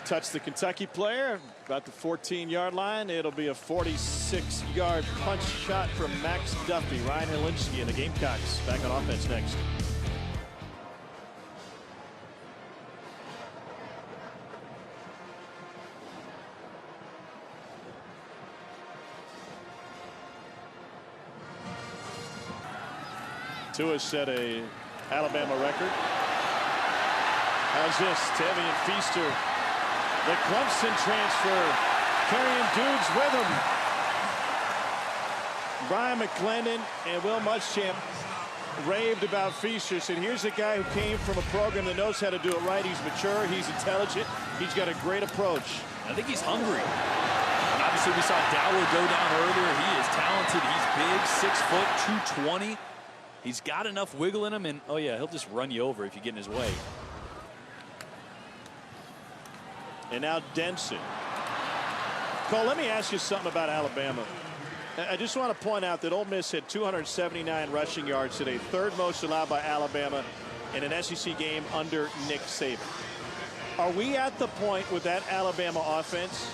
Touch the Kentucky player about the 14-yard line. It'll be a 46-yard punch shot from Max Duffy. Ryan Helinski and the Gamecocks back on offense next. Tua set a Alabama record. How's this? Tavian Feaster, the Clemson transfer, carrying dudes with him. Brian McClendon and Will Muschamp raved about Feaster. Said, here's a guy who came from a program that knows how to do it right. He's mature, he's intelligent, he's got a great approach. I think he's hungry. And obviously we saw Dowler go down earlier. He is talented. He's big, 6 foot, 220. He's got enough wiggle in him, and oh yeah, he'll just run you over if you get in his way. And now Denson. Cole, let me ask you something about Alabama. I just want to point out that Ole Miss had 279 rushing yards today, third most allowed by Alabama in an SEC game under Nick Saban. Are we at the point with that Alabama offense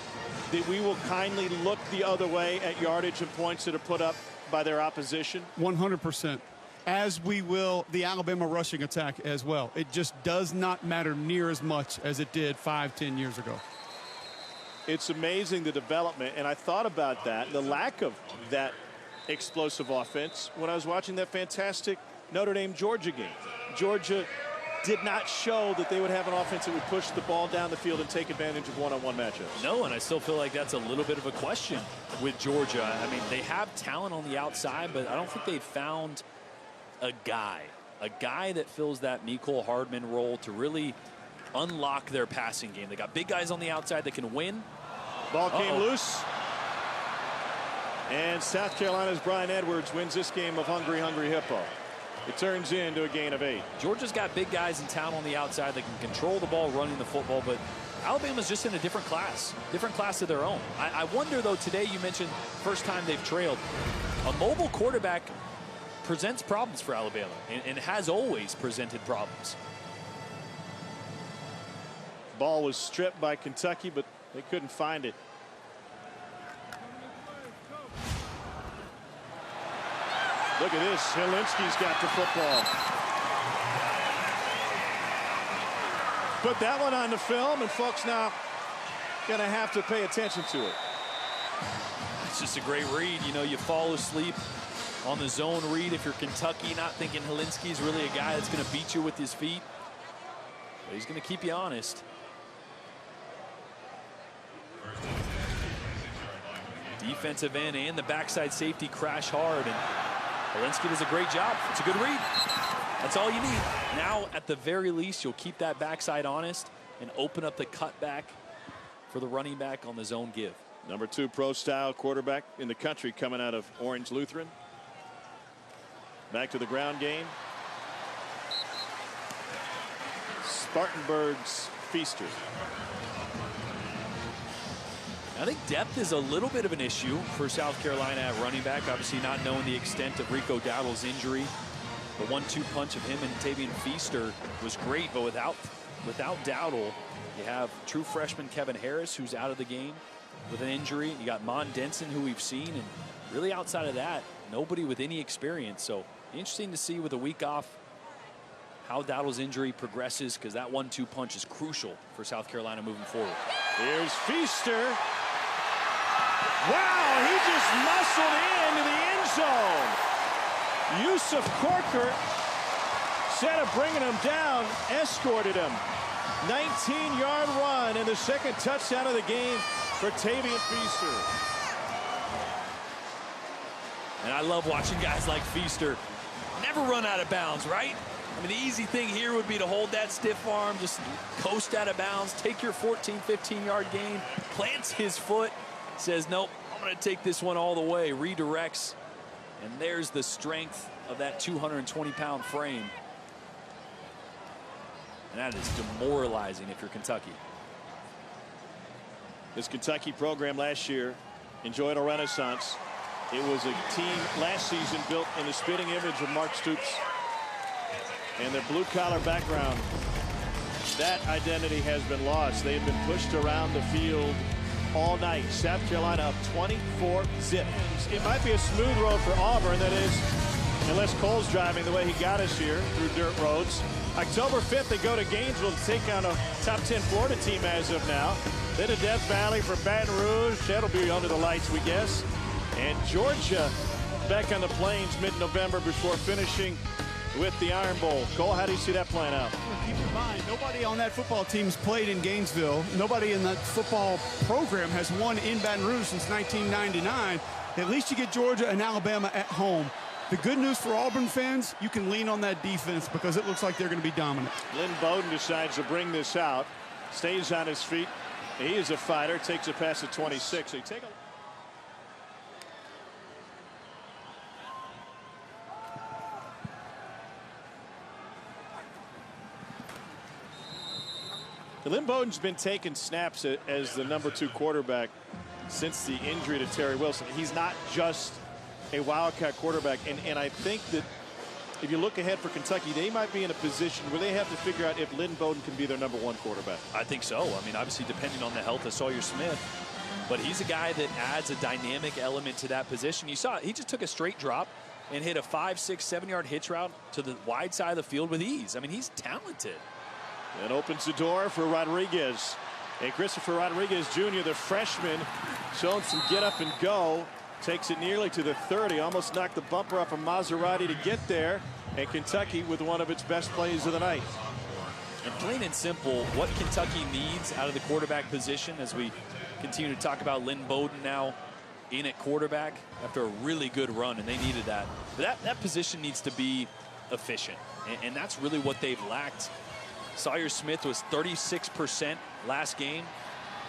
that we will kindly look the other way at yardage and points that are put up by their opposition? 100%. As we will the Alabama rushing attack as well. It just does not matter near as much as it did 5-10 years ago. It's amazing the development, and I thought about that, the lack of that explosive offense when I was watching that fantastic Notre Dame-Georgia game. Georgia did not show that they would have an offense that would push the ball down the field and take advantage of one-on-one matchups. No, and I still feel like that's a little bit of a question with Georgia. I mean, they have talent on the outside, but I don't think they've found a guy that fills that Mecole Hardman role to really unlock their passing game. They got big guys on the outside that can win. Ball came loose. And South Carolina's Brian Edwards wins this game of Hungry Hippo. It turns into a gain of 8. Georgia's got big guys in town on the outside that can control the ball running the football, but Alabama's just in a different class of their own. I wonder, though, today you mentioned first time they've trailed. A mobile quarterback presents problems for Alabama and has always presented problems. Ball was stripped by Kentucky, but they couldn't find it. Look at this. Helinski's got the football. Put that one on the film, and folks now going to have to pay attention to it. It's just a great read. You know, you fall asleep on the zone read if you're Kentucky, not thinking Helinski's really a guy that's going to beat you with his feet. But he's going to keep you honest. Defensive end and the backside safety crash hard, and Helinski does a great job. It's a good read. That's all you need. Now, at the very least, you'll keep that backside honest and open up the cutback for the running back on the zone give. Number 2 pro-style quarterback in the country coming out of Orange Lutheran. Back to the ground game. Spartanburg's Feaster. I think depth is a little bit of an issue for South Carolina at running back. Obviously not knowing the extent of Rico Dowdle's injury. The 1-2 punch of him and Tavian Feaster was great, but without Dowdle, you have true freshman Kevin Harris, who's out of the game with an injury. You got Mon Denson, who we've seen, and really outside of that, nobody with any experience. So interesting to see with a week off how Dowdle's injury progresses, because that 1-2 punch is crucial for South Carolina moving forward. Here's Feaster. Wow, he just muscled into the end zone. Yusuf Corker, instead of bringing him down, escorted him. 19-yard run and the second touchdown of the game for Tavian Feaster. And I love watching guys like Feaster never run out of bounds, right? I mean, the easy thing here would be to hold that stiff arm, just coast out of bounds, take your 14, 15-yard gain, plants his foot, says, nope, I'm going to take this one all the way, redirects, and there's the strength of that 220-pound frame. And that is demoralizing if you're Kentucky. This Kentucky program last year enjoyed a renaissance. It was a team last season built in the spitting image of Mark Stoops and their blue-collar background. That identity has been lost. They have been pushed around the field all night. South Carolina up 24-zip. It might be a smooth road for Auburn, that is, unless Cole's driving the way he got us here through dirt roads. October 5th, they go to Gainesville to take on a top 10 Florida team as of now. Then to Death Valley for Baton Rouge. That'll be under the lights, we guess. And Georgia back on the Plains mid-November before finishing with the Iron Bowl. Cole, how do you see that playing out? Keep in mind, nobody on that football team's played in Gainesville. Nobody in that football program has won in Baton Rouge since 1999. At least you get Georgia and Alabama at home. The good news for Auburn fans, you can lean on that defense because it looks like they're going to be dominant. Lynn Bowden decides to bring this out, stays on his feet. He is a fighter, takes a pass at 26. So you take a Lynn Bowden's been taking snaps as the #2 quarterback since the injury to Terry Wilson. He's not just a Wildcat quarterback, and I think that if you look ahead for Kentucky, they might be in a position where they have to figure out if Lynn Bowden can be their #1 quarterback. I think so. I mean, obviously depending on the health of Sawyer Smith, but he's a guy that adds a dynamic element to that position. You saw he just took a straight drop and hit a 5, 6, 7-yard hitch route to the wide side of the field with ease. I mean, he's talented. And opens the door for Rodriguez. And Christopher Rodriguez Jr., the freshman, showing some get up and go. Takes it nearly to the 30. Almost knocked the bumper off a Maserati to get there. And Kentucky with one of its best plays of the night. And plain and simple, what Kentucky needs out of the quarterback position, as we continue to talk about Lynn Bowden now in at quarterback after a really good run, and they needed that. But that position needs to be efficient. And that's really what they've lacked. Sawyer Smith was 36% last game,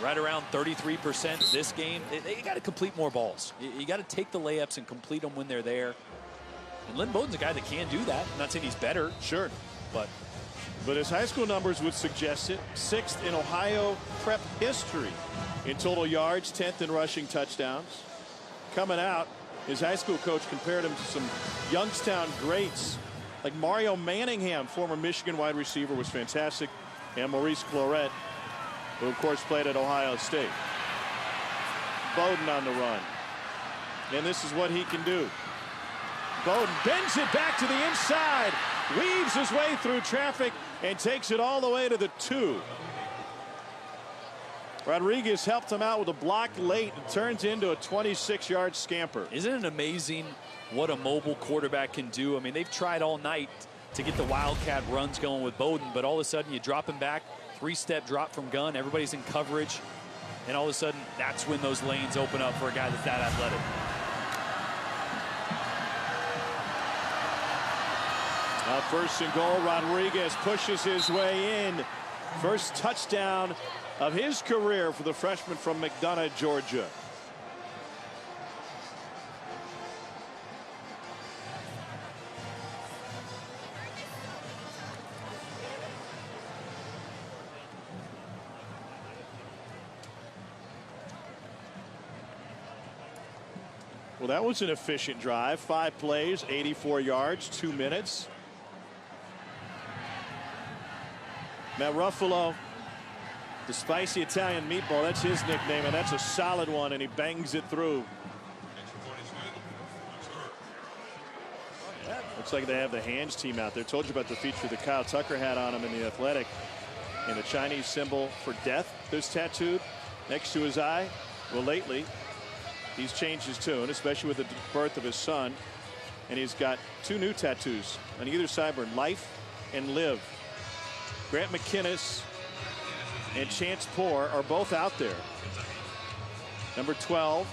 right around 33% this game. You got to complete more balls. You got to take the layups and complete them when they're there. And Lynn Bowden's a guy that can do that. I'm not saying he's better. Sure. But his high school numbers would suggest it. 6th in Ohio prep history in total yards, 10th in rushing touchdowns. Coming out, his high school coach compared him to some Youngstown greats. Like Mario Manningham, former Michigan wide receiver, was fantastic. And Maurice Clarett, who of course played at Ohio State. Bowden on the run. And this is what he can do. Bowden bends it back to the inside, weaves his way through traffic, and takes it all the way to the 2. Rodriguez helped him out with a block late and turns into a 26-yard scamper. Isn't it amazing what a mobile quarterback can do? I mean, they've tried all night to get the Wildcat runs going with Bowden, but all of a sudden you drop him back, 3-step drop from gun, everybody's in coverage, and all of a sudden that's when those lanes open up for a guy that's that athletic. Now 1st and goal, Rodriguez pushes his way in. First touchdown of his career for the freshman from McDonough, Georgia. Well, that was an efficient drive. 5 plays, 84 yards, 2 minutes. Matt Ruffalo, the spicy Italian meatball, that's his nickname, and that's a solid one, and he bangs it through. Looks like they have the hands team out there. Told you about the feature that Kyle Tucker had on him in the Athletic. And the Chinese symbol for death is tattooed next to his eye. Well, lately, he's changed his tune, especially with the birth of his son. And he's got 2 new tattoos on either side, life and live. Grant McKinnis and Chance Poore are both out there. Number 12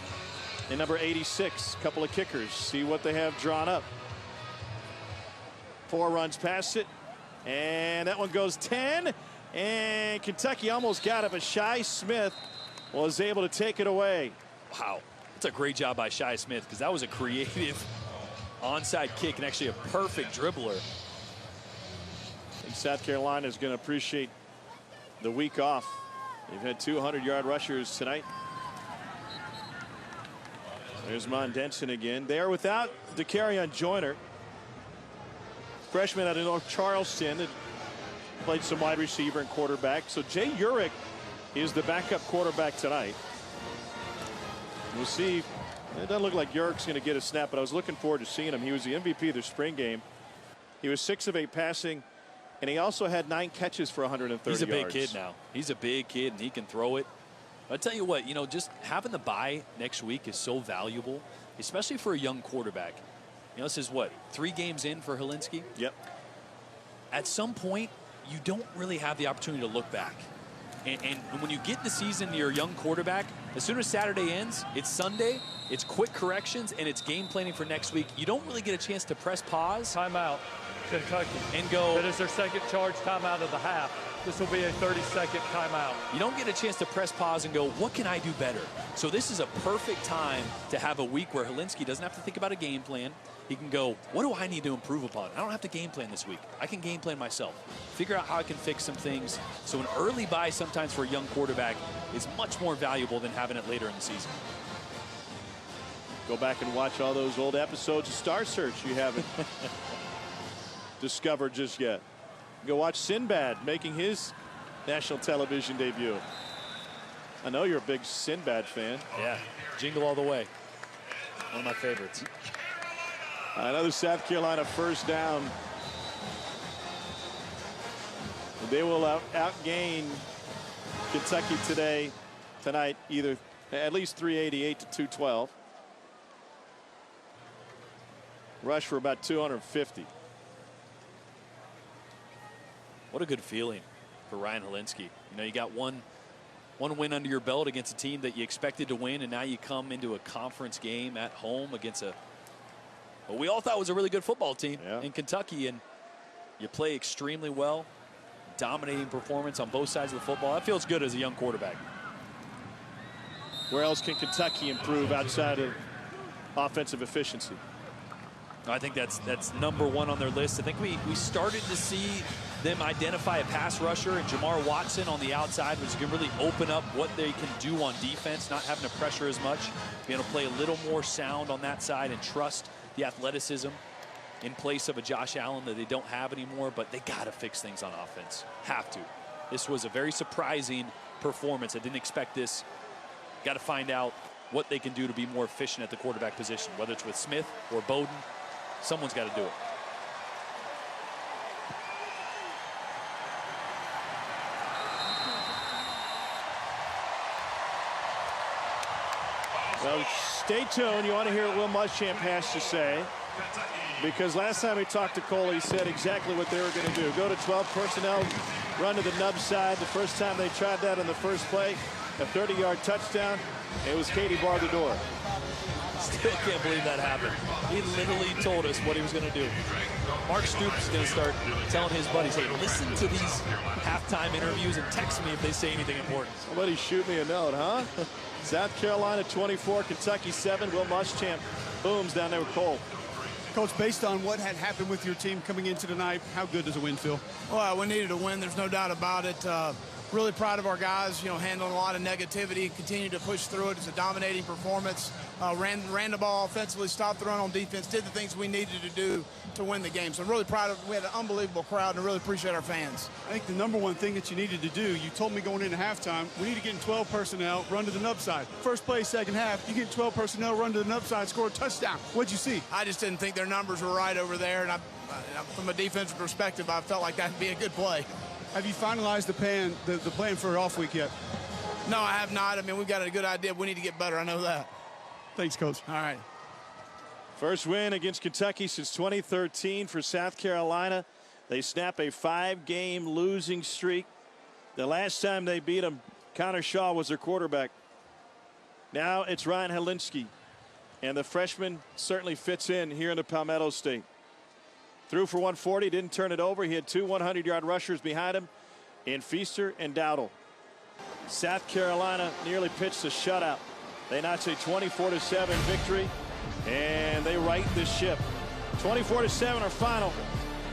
and number 86. Couple of kickers. See what they have drawn up. Poore runs past it. And that one goes 10. And Kentucky almost got it, but Shi Smith was able to take it away. Wow. That's a great job by Shi Smith, because that was a creative onside kick and actually a perfect dribbler. I think South Carolina is going to appreciate the week off. They've had 200-yard rushers tonight. There's Mondenson again. They are without DeCarrion Joyner, freshman out of North Charleston, that played some wide receiver and quarterback. So Jay Urich is the backup quarterback tonight. We'll see. It doesn't look like Urich's going to get a snap, but I was looking forward to seeing him. He was the MVP of the spring game. He was 6 of 8 passing, and he also had 9 catches for 130 yards. He's a big kid now. He's a big kid, and he can throw it. I'll tell you what, just having the bye next week is so valuable, especially for a young quarterback. This is what, 3 games in for Helinski? Yep. At some point, you don't really have the opportunity to look back. And when you get the season, you're a young quarterback, as soon as Saturday ends, it's Sunday, it's quick corrections, and it's game planning for next week. You don't really get a chance to press pause. Timeout, Kentucky. And go. That is their second charge timeout of the half. This will be a 30-second timeout. You don't get a chance to press pause and go, what can I do better? So this is a perfect time to have a week where Helinski doesn't have to think about a game plan. He can go, what do I need to improve upon? I don't have to game plan this week. I can game plan myself. Figure out how I can fix some things. So an early bye sometimes for a young quarterback is much more valuable than having it later in the season. Go back and watch all those old episodes of Star Search you haven't discovered just yet. Go watch Sinbad making his national television debut. I know you're a big Sinbad fan. Yeah, Jingle All the Way. One of my favorites. Another South Carolina first down. They will outgain Kentucky tonight, either at least 388 to 212. Rush for about 250. What a good feeling for Ryan Helinski. You got one win under your belt against a team that you expected to win, and now you come into a conference game at home against what we all thought was a really good football team in Kentucky, and you play extremely well. Dominating performance on both sides of the football. That feels good as a young quarterback. Where else can Kentucky improve outside of offensive efficiency? I think that's number 1 on their list. I think we started to see them identify a pass rusher and Jamar Watson on the outside, which can really open up what they can do on defense, not having to pressure as much, being able to play a little more sound on that side and trust the athleticism in place of a Josh Allen that they don't have anymore. But they got to fix things on offense. Have to. This was a very surprising performance. I didn't expect this. Got to find out what they can do to be more efficient at the quarterback position, whether it's with Smith or Bowden. Someone's got to do it. Well, stay tuned. You want to hear what Will Muschamp has to say, because last time we talked to Cole, he said exactly what they were going to do. Go to 12 personnel, run to the nub side. The first time they tried that in the first play, a 30-yard touchdown. It was Katie bar the door. Still can't believe that happened. He literally told us what he was going to do. Mark Stoops is going to start telling his buddies, hey, listen to these halftime interviews and text me if they say anything important. Somebody shoot me a note, huh? South Carolina 24, Kentucky 7. Will Muschamp booms down there with Cole. Coach, based on what had happened with your team coming into tonight, how good does a win feel? Well, we needed a win. There's no doubt about it. Really proud of our guys, handling a lot of negativity, continue to push through it. It's a dominating performance. Ran the ball offensively, stopped the run on defense, did the things we needed to do to win the game. So I'm really proud of it. We had an unbelievable crowd, and I really appreciate our fans. I think the number one thing that you needed to do, you told me going into halftime, we need to get in 12 personnel, run to the nub side. First play, second half, you get 12 personnel, run to the nub side, score a touchdown. What'd you see? I just didn't think their numbers were right over there, and from a defensive perspective, I felt like that'd be a good play. Have you finalized the plan for off week yet? No, I have not. I mean, we've got a good idea. We need to get better. I know that. Thanks, Coach. All right. First win against Kentucky since 2013 for South Carolina. They snap a 5-game losing streak. The last time they beat them, Connor Shaw was their quarterback. Now it's Ryan Helinski, and the freshman certainly fits in here in the Palmetto State. Threw for 140, didn't turn it over. He had two 100-yard rushers behind him in Feaster and Dowdle. South Carolina nearly pitched a shutout. They notch a 24-7 victory, and they right the ship. 24-7 our final.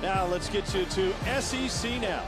Now let's get you to SEC now.